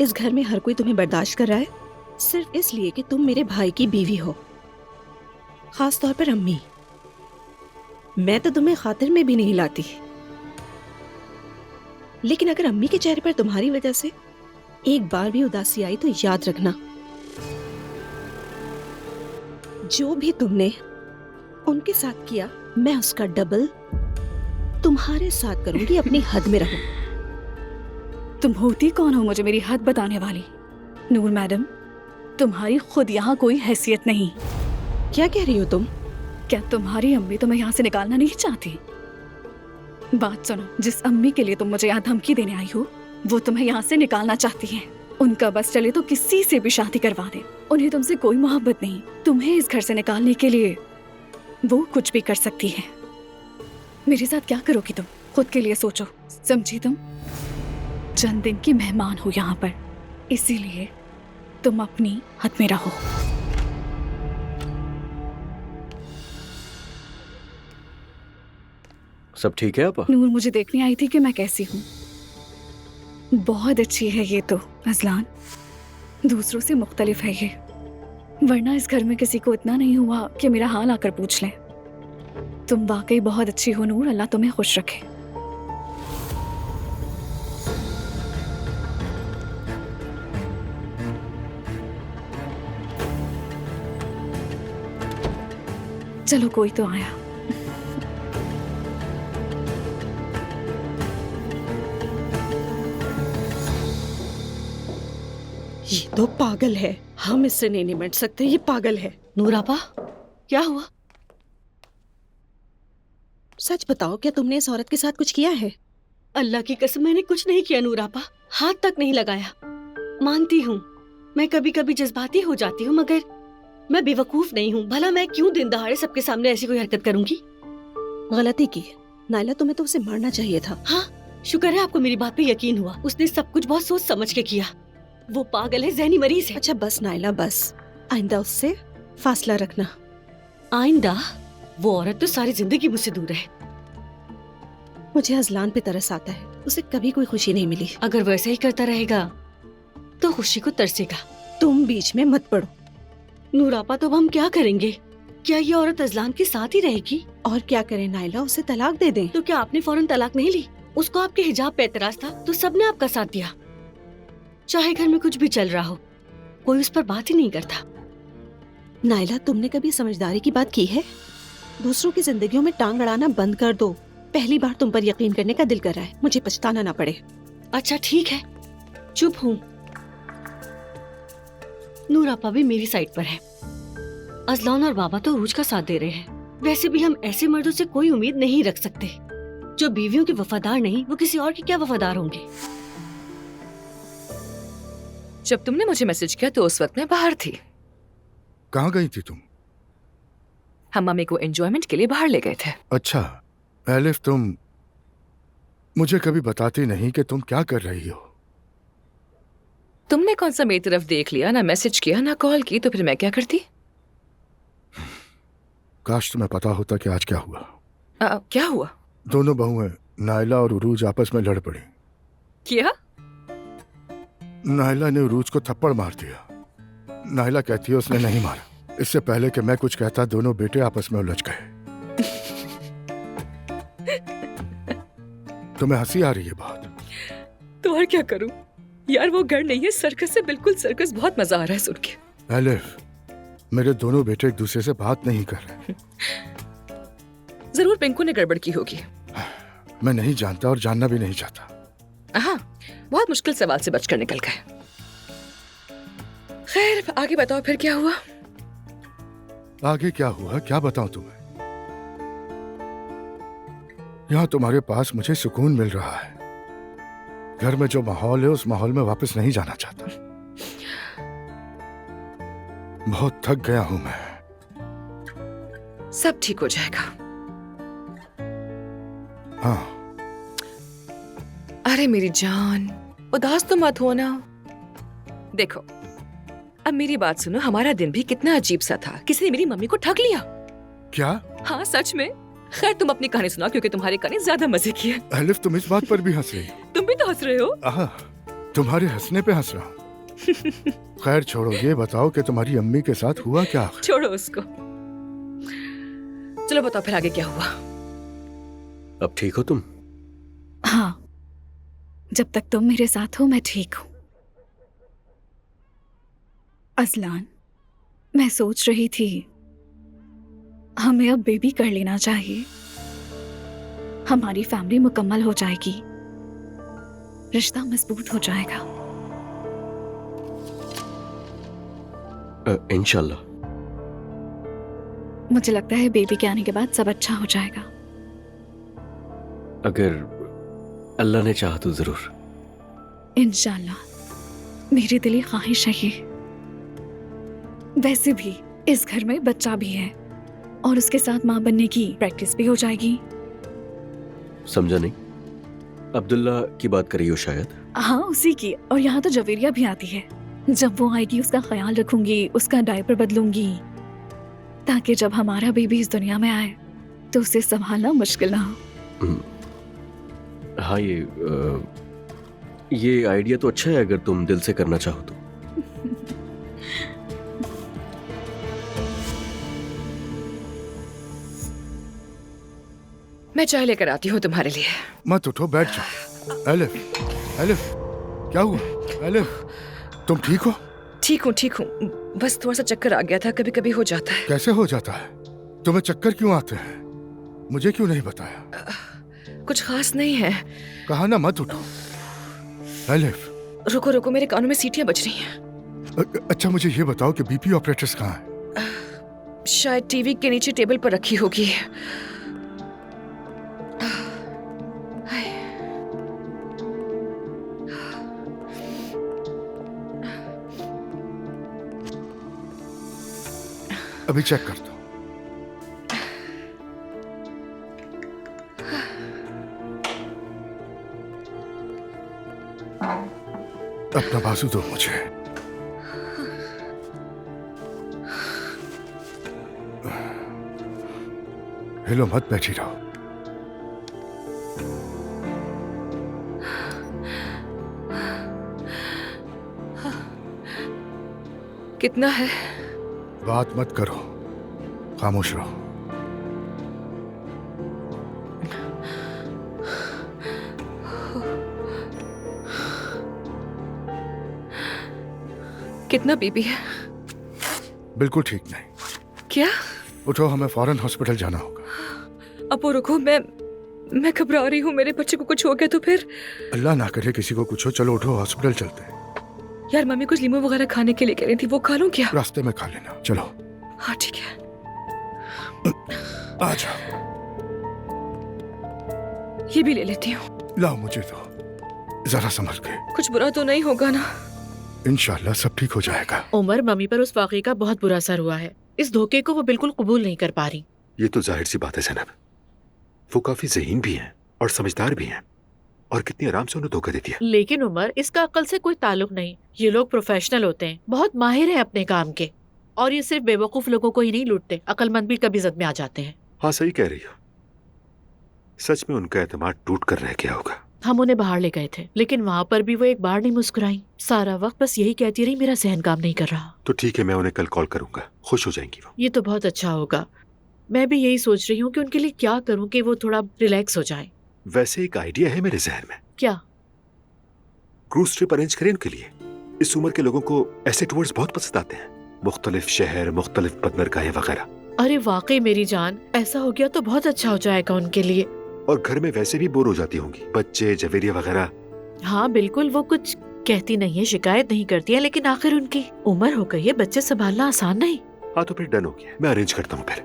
इस घर में हर कोई तुम्हें बर्दाश्त कर रहा है सिर्फ इसलिए कि तुम मेरे भाई की बीवी हो, खास तौर पर अम्मी। मैं तो तुम्हें खातिर में भी नहीं लाती, लेकिन अगर अम्मी के चेहरे पर तुम्हारी वजह से एक बार भी उदासी आई तो याद रखना, जो भी तुमने उनके साथ किया मैं उसका डबल तुम्हारे साथ करूंगी। अपनी हद में रहो।
तुम होती कौन हो मुझे मेरी हद बताने वाली? नूर मैडम, तुम्हारी खुद यहाँ कोई हैसियत नहीं।
क्या कह रही हो तुम?
क्या तुम्हारी अम्मी तुम्हें यहाँ से निकालना नहीं चाहती? बात सुनो, जिस अम्मी के लिए तुम मुझे यहाँ धमकी देने आई हो, वो तुम्हें यहाँ से निकालना चाहती है। उनका बस चले तो किसी से भी शादी करवा दे, उन्हें तुमसे कोई मोहब्बत नहीं। तुम्हें इस घर से निकालने के लिए वो कुछ भी कर सकती है। मेरे साथ क्या करोगी तुम? खुद के लिए सोचो, समझी? तुम चंद दिन की मेहमान हो यहाँ पर, इसीलिए तुम अपनी हद में रहो।
सब ठीक है आपा?
नूर मुझे देखने आई थी कि मैं कैसी हूँ। बहुत अच्छी है ये तो अजलान, दूसरों से मुख्तलिफ है ये, वरना इस घर में किसी को इतना नहीं हुआ कि मेरा हाल आकर पूछ ले। तुम वाकई बहुत अच्छी हो नूर, अल्लाह तुम्हें खुश रखे। चलो कोई तो आया।
ये तो पागल है, हम इससे नहीं निपट सकते, ये पागल है।
नूरापा, क्या हुआ?
सच बताओ, क्या तुमने इस औरत के साथ कुछ किया है?
अल्लाह की कसम, मैंने कुछ नहीं किया नूरापा, हाथ तक नहीं लगाया। मानती हूँ मैं कभी कभी जज्बाती हो जाती हूँ, मगर मैं बेवकूफ नहीं हूँ। भला मैं क्यों दिन दहाड़े सबके सामने ऐसी कोई हरकत करूंगी?
गलती की नायला, तुम्हें तो उसे मारना चाहिए था।
हाँ, शुक्र है आपको मेरी बात पे यकीन हुआ। उसने सब कुछ बहुत सोच समझ के किया। वो पागल है, ज़हनी मरीज है।
अच्छा बस नायला, बस। आइंदा उससे फासला रखना।
आइंदा? वो औरत तो सारी जिंदगी मुझसे दूर है।
मुझे अजलान पे तरस आता है, उसे कभी कोई खुशी नहीं मिली।
अगर वैसा ही करता रहेगा तो खुशी को तरसेगा।
तुम बीच में मत पड़ो।
नूरापा, तो हम क्या करेंगे? क्या ये औरत अजलान के साथ ही रहेगी?
और क्या करें नायला, उसे तलाक दे दें।
तो क्या आपने फौरन तलाक नहीं ली? उसको आपके हिजाब पे एतराज था तो सबने आपका साथ दिया। चाहे घर में कुछ भी चल रहा हो, कोई उस पर बात ही नहीं करता।
नायला, तुमने कभी समझदारी की बात की है? दूसरों की जिंदगियों में टांग अड़ाना बंद कर दो,
पहली बार तुम पर यकीन करने का दिल कर रहा है, मुझे पछताना ना पड़े। अच्छा ठीक है, चुप हूँ। नूर आपा भी मेरी साइड पर है। अजलान और बाबा तो अरूज का साथ दे रहे हैं। वैसे भी हम ऐसे मर्दों से कोई उम्मीद नहीं रख सकते जो बीवियों के वफादार नहीं, वो किसी और के क्या वफादार होंगे।
जब तुमने मुझे मैसेज किया तो उस वक्त मैं बाहर थी।
कहाँ गई थी तुम?
हम मम्मी को एंजॉयमेंट के लिए बाहर ले गए थे।
अच्छा एलिफ, तुम मुझे कभी बताती नहीं कि तुम क्या कर रही हो।
तुमने कौन सा मेरी तरफ देख लिया, ना मैसेज किया ना कॉल की, तो फिर मैं क्या करती?
काश तुम्हें पता होता कि आज क्या हुआ।
क्या हुआ?
दोनों बहुएं नायला और उरूज आपस में लड़ पड़ी।
क्या?
नायला ने उरूज को थप्पड़ मार दिया। नायला कहती है उसने नहीं मारा। इससे पहले कि मैं कुछ कहता दोनों बेटे आपस में उलझ गए। तुम्हें हंसी आ रही है बहुत?
तो और क्या करूं यार, वो घर नहीं है सर्कस है, बिल्कुल सर्कस। बहुत मजा आ रहा है सुन के।
एलिफ, मेरे दोनों बेटे एक दूसरे से बात नहीं कर रहे।
जरूर पिंकू ने गड़बड़ की होगी।
मैं नहीं जानता और जानना भी नहीं चाहता।
हाँ, बहुत मुश्किल सवाल से बचकर निकल गए। खैर आगे बताओ फिर क्या हुआ?
आगे क्या हुआ क्या बताऊं तुम्हें? यहाँ तुम्हारे पास मुझे सुकून मिल रहा है। घर में जो माहौल है उस माहौल में वापस नहीं जाना चाहता। बहुत थक गया हूं मैं।
सब ठीक हो जाएगा।
हाँ।
अरे मेरी जान, उदास तो मत हो ना। देखो अब मेरी बात सुनो, हमारा दिन भी कितना अजीब सा था। किसी ने मेरी मम्मी को ठग लिया।
क्या?
हाँ सच में। खैर तुम अपनी कहानी सुनाओ, क्योंकि तुम्हारी कहानी ज्यादा मजे की है।
एलिफ, तुम इस बात पर भी हंस रही हो?
तुम भी तो हंस रहे हो।
तुम्हारे हंसने पे हंस रहा हूँ। खैर छोड़ो, ये बताओ कि तुम्हारी अम्मी के साथ हुआ क्या?
छोड़ो उसको, चलो बताओ फिर आगे क्या हुआ।
अब ठीक हो तुम?
हाँ, जब तक तुम मेरे साथ हो मैं ठीक हूँ। अजलान, मैं सोच रही थी हमें अब बेबी कर लेना चाहिए। हमारी फैमिली मुकम्मल हो जाएगी, रिश्ता मजबूत हो जाएगा।
इंशाल्लाह।
मुझे लगता है बेबी के आने के बाद सब अच्छा हो जाएगा।
अगर अल्लाह ने चाहा तो जरूर।
इंशाल्लाह, मेरी दिली ख्वाहिश है ये। वैसे भी इस घर में बच्चा भी है और उसके साथ माँ बनने की प्रैक्टिस भी हो जाएगी।
समझा नहीं। अब्दुल्ला की बात करी हो शायद?
हाँ उसी की। और यहाँ तो जवेरिया भी आती है। जब वो आएगी उसका ख्याल रखूंगी, उसका डायपर बदलूंगी, ताकि जब हमारा बेबी इस दुनिया में आए तो उसे संभालना मुश्किल ना हो।
हाँ, ये आइडिया तो अच्छा है अगर तुम दिल से करना चाहो तो।
मैं चाय लेकर आती हूँ तुम्हारे लिए।
मत उठो, बैठ जाओ। एलिफ, एलिफ, क्या हुआ? एलिफ, तुम ठीक हो?
ठीक हूँ ठीक हूँ, बस थोड़ा सा चक्कर आ गया था। कभी कभी हो जाता है।
कैसे हो जाता है? तुम्हें चक्कर क्यों आते हैं? मुझे क्यों नहीं बताया?
कुछ खास नहीं है।
कहा ना मत उठो। एलिफ,
रुको रुको, मेरे कानों में सीटियां बज रही हैं।
अच्छा मुझे ये बताओ कि बीपी ऑपरेटर्स कहाँ हैं?
शायद टीवी के नीचे टेबल पर रखी होगी।
अभी चेक कर दो। अपना बाजू दो मुझे। हिलो मत, बैठी रहो।
कितना है?
बात मत करो, खामोश रहो।
कितना बीबी है?
बिल्कुल ठीक नहीं।
क्या?
उठो, हमें फौरन हॉस्पिटल जाना होगा।
अब रुको, मैं घबरा रही हूँ, मेरे बच्चे को कुछ हो गया तो फिर।
अल्लाह ना करे किसी को कुछ हो। चलो उठो, हॉस्पिटल चलते हैं।
यार मम्मी कुछ लीमू वगैरह खाने के लिए कह रही थी, वो खा लूं क्या?
रास्ते में खा लेना। चलो।
हाँ ठीक है।
आ जाओ।
ये भी ले लेती हूँ।
लाओ मुझे तो, जरा संभल के।
कुछ बुरा तो नहीं होगा ना?
इंशाल्लाह सब ठीक हो जाएगा।
उमर, मम्मी पर उस वाकये का बहुत बुरा असर हुआ है। इस धोखे को वो बिल्कुल कबूल नहीं कर पा रही।
ये तो जाहिर सी बात है जैनब, वो काफी ज़हीन भी हैं और समझदार भी हैं, और कितनी आराम से उन्हें धोखा देती है।
लेकिन उमर, इसका अक्ल से कोई ताल्लुक नहीं। ये लोग प्रोफेशनल होते हैं, बहुत माहिर हैं अपने काम के, और ये सिर्फ बेवकूफ लोगों को ही नहीं लूटते, अक्लमंद भी कभी जद में आ जाते हैं।
हाँ सही कह रही हो, सच में उनका एतमाद टूट कर रह गया होगा।
हम उन्हें बाहर ले गए थे, लेकिन वहाँ पर भी वो एक बार नहीं मुस्कुराई। सारा वक्त बस यही कहती रही, मेरा जहन काम नहीं कर रहा।
तो ठीक है, मैं उन्हें कल कॉल करूंगा, खुश हो जाएंगी वो।
ये तो बहुत अच्छा होगा। मैं भी यही सोच रही हूँ कि उनके लिए क्या करूँ कि वो थोड़ा रिलैक्स हो जाए।
वैसे एक आइडिया है मेरे जहन में।
क्या?
क्रूज ट्रिप अरेंज करें उनके लिए। इस उम्र के लोगों को ऐसे टूर्स बहुत पसंद आते हैं, मुख्तलिफ शहर, मुख्तलिफ बंदरगाहें वगैरह।
अरे वाकई मेरी जान, ऐसा हो गया तो बहुत अच्छा हो जाएगा उनके लिए।
और घर में वैसे भी बोर हो जाती होंगी, बच्चे, जवेरिया वगैरह।
हाँ बिल्कुल, वो कुछ कहती नहीं है, शिकायत नहीं करती है, लेकिन आखिर उनकी उम्र हो गई है, बच्चे संभालना आसान नहीं।
हाँ तो फिर डन हो गया, मैं अरेंज करता हूँ। फिर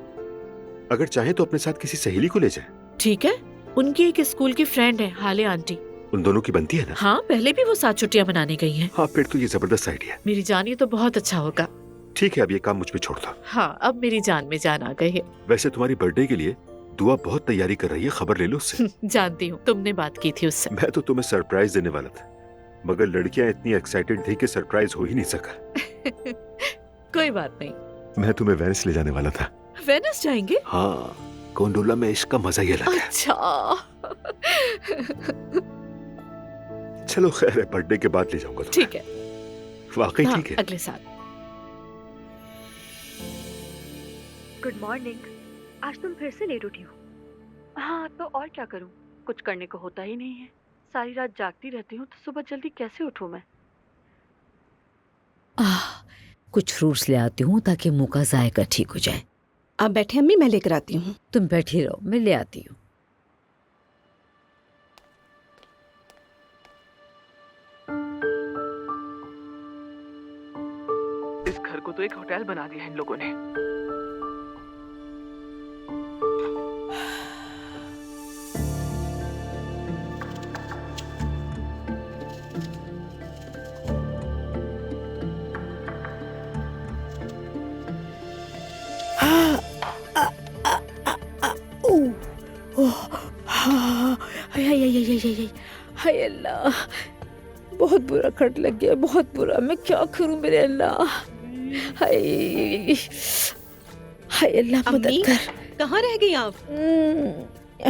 अगर चाहे तो अपने साथ किसी सहेली को ले जाए।
ठीक है, उनकी एक स्कूल की फ्रेंड है, हाले आंटी।
उन दोनों की बनती है ना?
हाँ, पहले भी वो साथ छुट्टियाँ मनाने गई हैं।
हाँ फिर तो ये जबरदस्त आइडिया है।
मेरी जान, ये तो बहुत अच्छा होगा।
ठीक है, अब ये काम मुझ पे छोड़ दो।
हाँ, अब मेरी जान में जान आ गई है।
वैसे तुम्हारी बर्थडे के लिए दुआ बहुत तैयारी कर रही है, खबर ले लो उससे।
जानती हूँ, तुमने बात की थी उससे।
मैं तो तुम्हें सरप्राइज देने वाला था, मगर लड़कियां इतनी एक्साइटेड थी कि सरप्राइज हो ही नहीं सका।
कोई बात नहीं।
मैं तुम्हें वेनिस ले जाने वाला था।
वेनिस जाएंगे?
हाँ, गोंडोला में इश्क का मजा ही अलग है।
अच्छा।
चलो खैर है, बर्थडे के बाद ले जाऊंगा तुम्हें।
ठीक है।
वाकई
हाँ,
ठीक है।
अगले साल।
Good morning. आज तुम फिर से लेट उठी हो? हाँ तो और क्या करूँ, कुछ करने को होता ही नहीं है। सारी रात जागती रहती हूँ, तो सुबह जल्दी कैसे उठूँ मैं?
कुछ फ्रूट्स ले आती हूँ ताकि मुंह का जायका ठीक हो जाए।
आप बैठे अम्मी, मैं लेकर आती हूँ।
तुम बैठी रहो, मैं ले आती हूँ।
इस घर को तो एक होटल बना दिया इन लोगों ने।
हाय अल्लाह, बहुत बुरा कट लग गया, बहुत बुरा। मैं क्या करूं मेरे अल्लाह। हाय हाय अल्लाह, मदद कर।
कहाँ रह गई आप?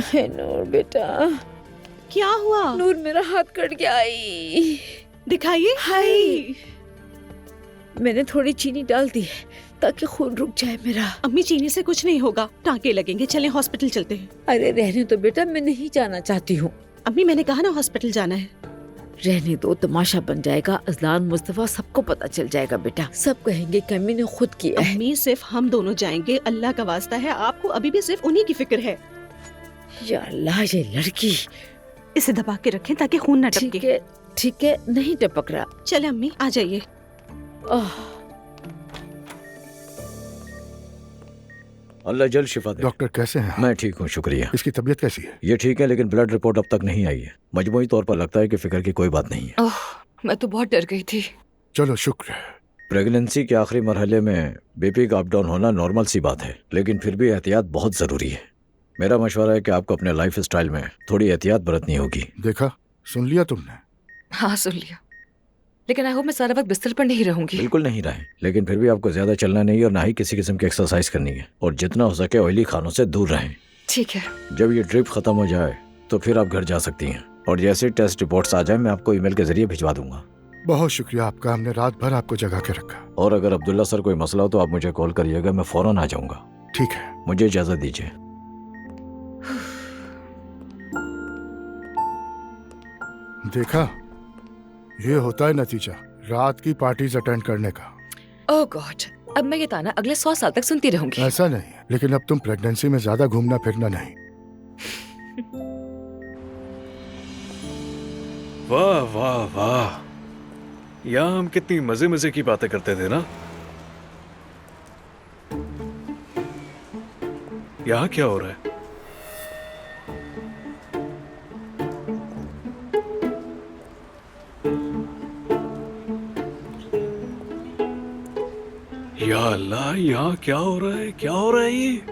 हाय नूर बेटा।
क्या हुआ?
नूर, मेरा हाथ कट गया। आई
दिखाइए।
हाय, मैंने थोड़ी चीनी डाल दी है ताकि खून रुक जाए मेरा।
अम्मी, चीनी से कुछ नहीं होगा, टांके लगेंगे। चलें हॉस्पिटल चलते हैं।
अरे रहने तो बेटा, मैं नहीं जाना चाहती हूँ।
अम्मी, मैंने कहा ना हॉस्पिटल जाना है।
रहने दो, तमाशा बन जाएगा। अजलान, मुस्तफा, सबको पता चल जाएगा बेटा। सब कहेंगे कि अम्मी ने खुद किया है।
अम्मी, सिर्फ हम दोनों जाएंगे, अल्लाह का वास्ता है। आपको अभी भी सिर्फ उन्हीं की फिक्र है।
या अल्लाह, ये लड़की।
इसे दबा के रखें ताकि खून न टपके।
ठीक है, नहीं टपक रहा।
चले अम्मी, आ जाइए।
अल्लाह जल्द शिफा दे।
डॉक्टर कैसे हैं?
मैं ठीक हूँ, शुक्रिया।
इसकी तबीयत कैसी है?
ये ठीक है, लेकिन ब्लड रिपोर्ट अब तक नहीं आई है। मजमूई तौर पर लगता है कि फिक्र की कोई बात नहीं है।
मैं तो बहुत डर गई थी।
चलो शुक्र है।
प्रेगनेंसी के आखिरी मरहले में बीपी का अप डाउन होना नॉर्मल सी बात है, लेकिन फिर भी एहतियात बहुत जरूरी है। मेरा मशवरा है कि आपको अपने लाइफ स्टाइल में थोड़ी एहतियात बरतनी होगी।
देखा, सुन लिया तुमने?
हाँ सुन लिया, लेकिन आई होप मैं सारा वक्त बिस्तर पर नहीं रहूंगी।
बिल्कुल नहीं रहे, लेकिन फिर भी आपको ज्यादा चलना नहीं और ना ही किसी किस्म की एक्सरसाइज करनी है, और जितना हो सके ऑयली खानों से दूर रहें।
ठीक है।
जब ये ड्रिप खत्म हो जाए तो फिर आप घर जा सकती हैं, और जैसे टेस्ट रिपोर्ट्स आ जाए मैं आपको ईमेल के जरिए भिजवा दूंगा।
बहुत शुक्रिया आपका, हमने रात भर आपको जगा के रखा।
और अगर अब्दुल्ला सर कोई मसला हो तो आप मुझे कॉल करिएगा, मैं फौरन आ जाऊंगा।
ठीक है।
मुझे इजाजत दीजिए।
देखा, ये होता है नतीजा रात की पार्टीज अटेंड करने का।
ओह गॉड, अब मैं ये ताना अगले 100 साल तक सुनती रहूंगी।
ऐसा नहीं है, लेकिन अब तुम प्रेगनेंसी में ज्यादा घूमना फिरना नहीं।
वाह वाह वाह, यहाँ हम कितनी मजे मजे की बातें करते थे ना। यहाँ क्या हो रहा है? या अल्लाह, यहाँ क्या हो रहा है? क्या हो रहा है ये?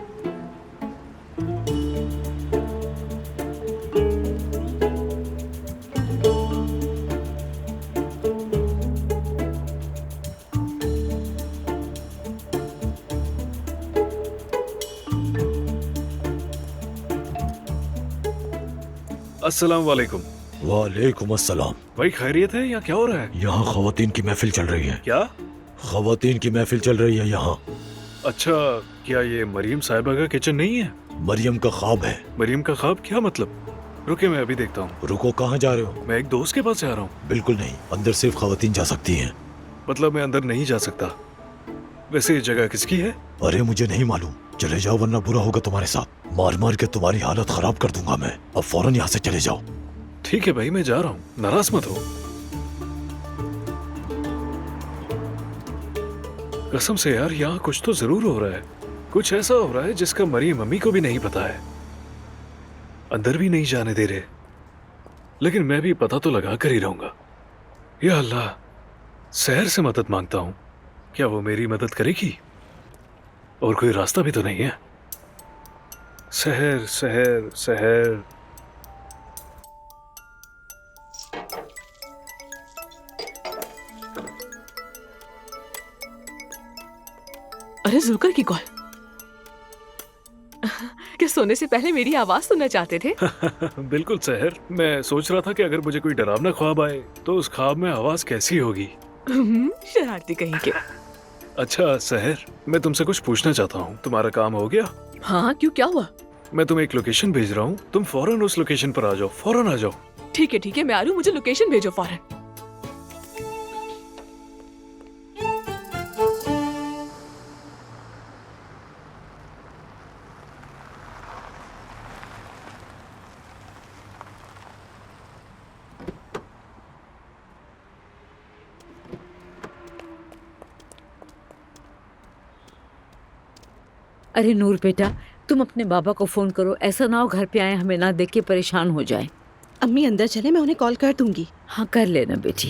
अस्सलाम वालेकुम।
वालेकुम अस्सलाम।
भाई खैरियत है? यहाँ क्या हो रहा है?
यहाँ खवातीन की महफिल चल रही है।
क्या?
खवातीन की महफिल चल रही है यहाँ।
अच्छा, क्या ये मरियम साहिबा का किचन नहीं है?
मरियम का ख्वाब है।
मरियम का ख्वाब? क्या मतलब? रुके, मैं अभी देखता हूँ।
रुको, कहाँ जा रहे हो?
मैं एक दोस्त के पास जा रहा हूँ।
बिल्कुल नहीं, अंदर सिर्फ खवातीन जा सकती हैं।
मतलब मैं अंदर नहीं जा सकता? वैसे ये जगह किसकी है?
अरे मुझे नहीं मालूम, चले जाओ वरना बुरा होगा तुम्हारे साथ। मार मार के तुम्हारी हालत खराब कर दूंगा मैं। अब फौरन यहाँ से चले जाओ।
ठीक है भाई, मैं जा रहा हूँ, नाराज मत हो। कसम से यार, यहाँ कुछ तो जरूर हो रहा है। कुछ ऐसा हो रहा है जिसका मरियम मम्मी को भी नहीं पता है। अंदर भी नहीं जाने दे रहे, लेकिन मैं भी पता तो लगा कर ही रहूंगा। या अल्लाह, सहर से मदद मांगता हूँ, क्या वो मेरी मदद करेगी? और कोई रास्ता भी तो नहीं है। सहर सहर सहर।
अरे जुल्कर की कॉल। क्या सोने से पहले मेरी आवाज सुनना चाहते थे?
बिल्कुल सहर, मैं सोच रहा था कि अगर मुझे कोई डरावना ख्वाब आए तो उस ख्वाब में आवाज कैसी होगी।
शरारती कहीं के।
अच्छा सहर, मैं तुमसे कुछ पूछना चाहता हूँ। तुम्हारा काम हो गया?
हाँ, क्यों, क्या हुआ?
मैं तुम्हें एक लोकेशन भेज रहा हूँ, तुम फौरन उस लोकेशन पर आ जाओ, फौरन आ जाओ।
ठीक है, मैं आ रही हूँ, मुझे लोकेशन भेजो फौरन।
अरे नूर बेटा, तुम अपने बाबा को फोन करो। ऐसा ना हो घर पे आए हमें ना देख के परेशान हो जाए।
अम्मी अंदर चले, मैं उन्हें कॉल कर दूंगी।
हाँ, कर लेना बेटी।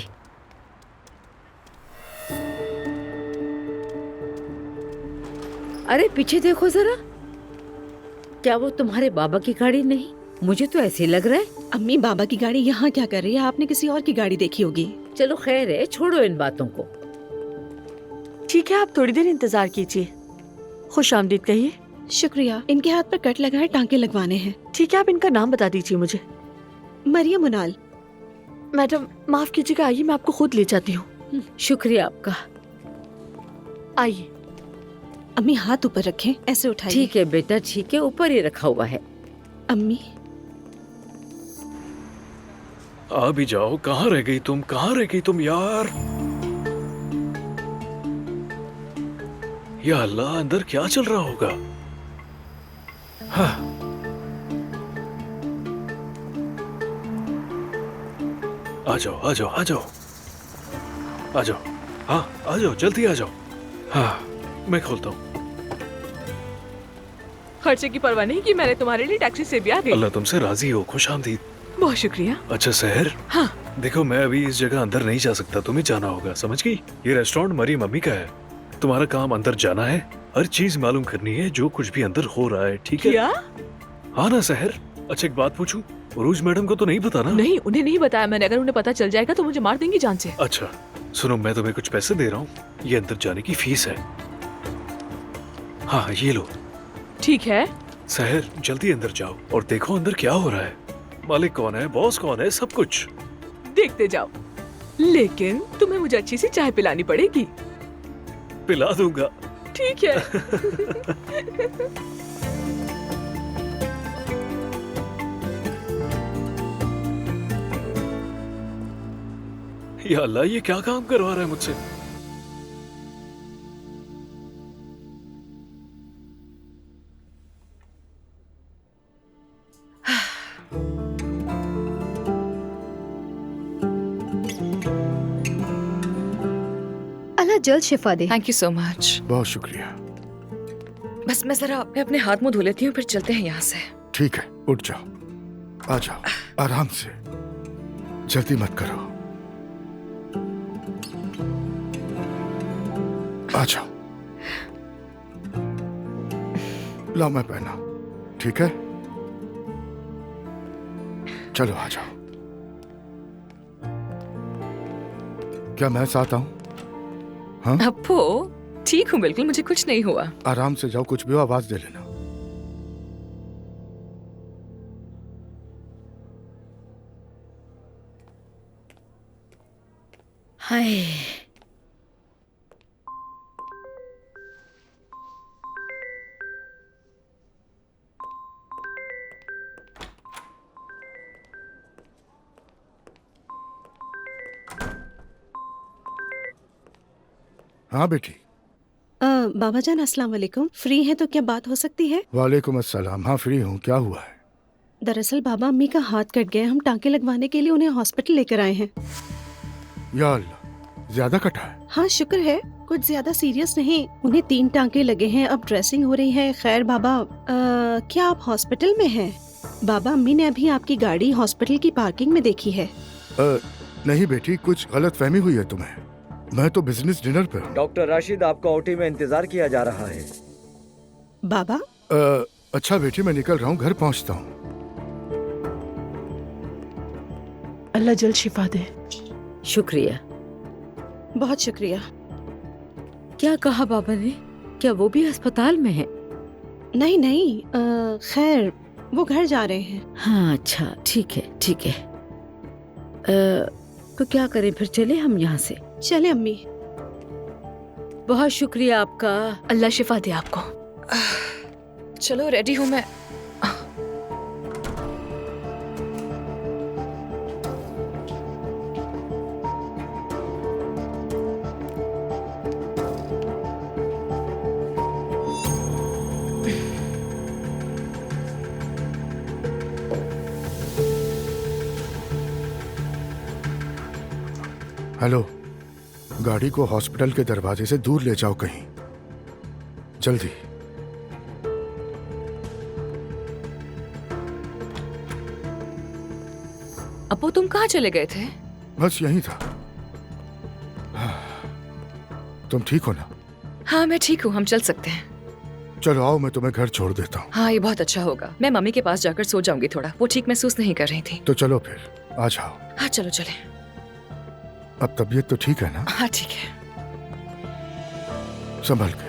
अरे पीछे देखो जरा, क्या वो तुम्हारे बाबा की गाड़ी नहीं? मुझे तो ऐसे ही लग रहा है।
अम्मी, बाबा की गाड़ी यहाँ क्या कर रही है? आपने किसी और की गाड़ी देखी होगी।
चलो खैर है, छोड़ो इन बातों को।
ठीक है, आप थोड़ी देर इंतजार कीजिए। खुश आमदीद कहिए।
शुक्रिया। इनके हाथ पर कट लगा है, टांके लगवाने हैं।
ठीक है, आप इनका नाम बता दीजिए मुझे।
मरियम मुनाल।
मैडम माफ कीजिएगा, आइए मैं आपको खुद ले जाती हूँ।
शुक्रिया आपका।
आइए।
अम्मी हाथ ऊपर रखें, ऐसे उठाइए।
ठीक है बेटा, ठीक है, ऊपर ही रखा हुआ है।
अम्मी
आ भी जाओ। कहाँ रह गई तुम? कहाँ रह गई तुम यार? या अल्लाह, अंदर क्या चल रहा होगा? हाँ। आ जाओ आ जाओ आ जाओ आ जाओ। हाँ आ जाओ, जल्दी आ जाओ। हाँ, मैं खोलता हूँ।
खर्चे की परवाह नहीं की मैंने, तुम्हारे लिए टैक्सी से भी आ गई।
अल्लाह तुमसे राजी हो। खुश आमदीद।
बहुत शुक्रिया।
अच्छा सहर,
हाँ।
देखो मैं अभी इस जगह अंदर नहीं जा सकता, तुम्हें जाना होगा, समझ गई? ये रेस्टोरेंट मरियम मम्मी का है। तुम्हारा काम अंदर जाना है, हर चीज मालूम करनी है, जो कुछ भी अंदर हो रहा है, ठीक है?
क्या?
हाँ ना सहर? अच्छा एक बात पूछूं, उरूज मैडम को तो नहीं पता ना?
नहीं, उन्हें नहीं बताया मैंने। अगर उन्हें पता चल जाएगा तो मुझे मार देंगी जान से।
अच्छा सुनो, मैं तुम्हें कुछ पैसे दे रहा हूँ, ये अंदर जाने की फीस है। हाँ ये लो।
ठीक है।
सहर जल्दी अंदर जाओ और देखो अंदर क्या हो रहा है। मालिक कौन है, बॉस कौन है, सब कुछ
देखते जाओ। लेकिन तुम्हें मुझे अच्छी सी चाय पिलानी पड़ेगी।
पिला दूंगा।
ठीक है।
या अल्लाह, ये क्या काम करवा रहा है मुझसे?
अल्लाह जल्द शिफा दे।
Thank you so much.
बहुत शुक्रिया।
बस मैं जरा अपने हाथ मुंह धो लेती हूँ, फिर चलते हैं यहाँ से।
ठीक है, उठ जाओ, आ जाओ, आराम से, जल्दी मत करो, आ जाओ। ला मैं पहना, ठीक है? चलो आ जाओ। क्या मैं साथ आऊं? हाँ?
अप्पू, ठीक हूँ बिल्कुल, मुझे कुछ नहीं हुआ।
आराम से जाओ, कुछ भी हो आवाज दे लेना।
हाय,
हाँ बेटी।
बाबा जान अस्सलाम वालेकुम, फ्री हैं तो क्या बात हो सकती है?
वालेकुम अस्सलाम। हाँ फ्री हूँ, क्या हुआ है?
दरअसल बाबा अम्मी का हाथ कट गया है, हम टांके लगवाने के लिए उन्हें हॉस्पिटल लेकर आए हैं।
या अल्लाह, ज्यादा कटा है?
हाँ शुक्र है, कुछ ज्यादा सीरियस नहीं। उन्हें 3 टांके लगे हैं, अब ड्रेसिंग हो रही है। खैर बाबा, क्या आप हॉस्पिटल में हैं? बाबा अम्मी ने अभी आपकी गाड़ी हॉस्पिटल की पार्किंग में देखी है।
नहीं बेटी, कुछ गलत फहमी हुई है तुम्हें। मैं तो बिजनेस डिनर पे हूँ।
डॉक्टर राशिद, आपका ओटी में इंतजार किया जा रहा है।
बाबा?
अच्छा बेटी, मैं निकल रहा हूँ, घर पहुँचता हूँ।
अल्लाह जल्द शिफा दे।
शुक्रिया।
बहुत शुक्रिया।
क्या कहा बाबा ने? क्या वो भी अस्पताल में है?
नहीं नहीं, खैर वो घर जा रहे हैं।
हाँ अच्छा, ठीक है ठीक है। तो क्या करें फिर, चले हम यहाँ से?
चले अम्मी।
बहुत शुक्रिया आपका।
अल्लाह शिफा दे आपको।
चलो रेडी हूँ मैं।
हेलो, गाड़ी को हॉस्पिटल के दरवाजे से दूर ले जाओ कहीं, जल्दी।
अप्पू तुम कहाँ चले गए थे?
बस यही था। तुम ठीक हो ना?
हाँ मैं ठीक हूँ, हम चल सकते हैं।
चलो आओ, मैं तुम्हें घर छोड़ देता हूँ।
हाँ ये बहुत अच्छा होगा, मैं मम्मी के पास जाकर सो जाऊंगी थोड़ा, वो ठीक महसूस नहीं कर रही थी।
तो चलो फिर, आ जाओ।
हाँ चलो चले।
अब तबीयत तो ठीक है ना?
हाँ ठीक है।
संभल के।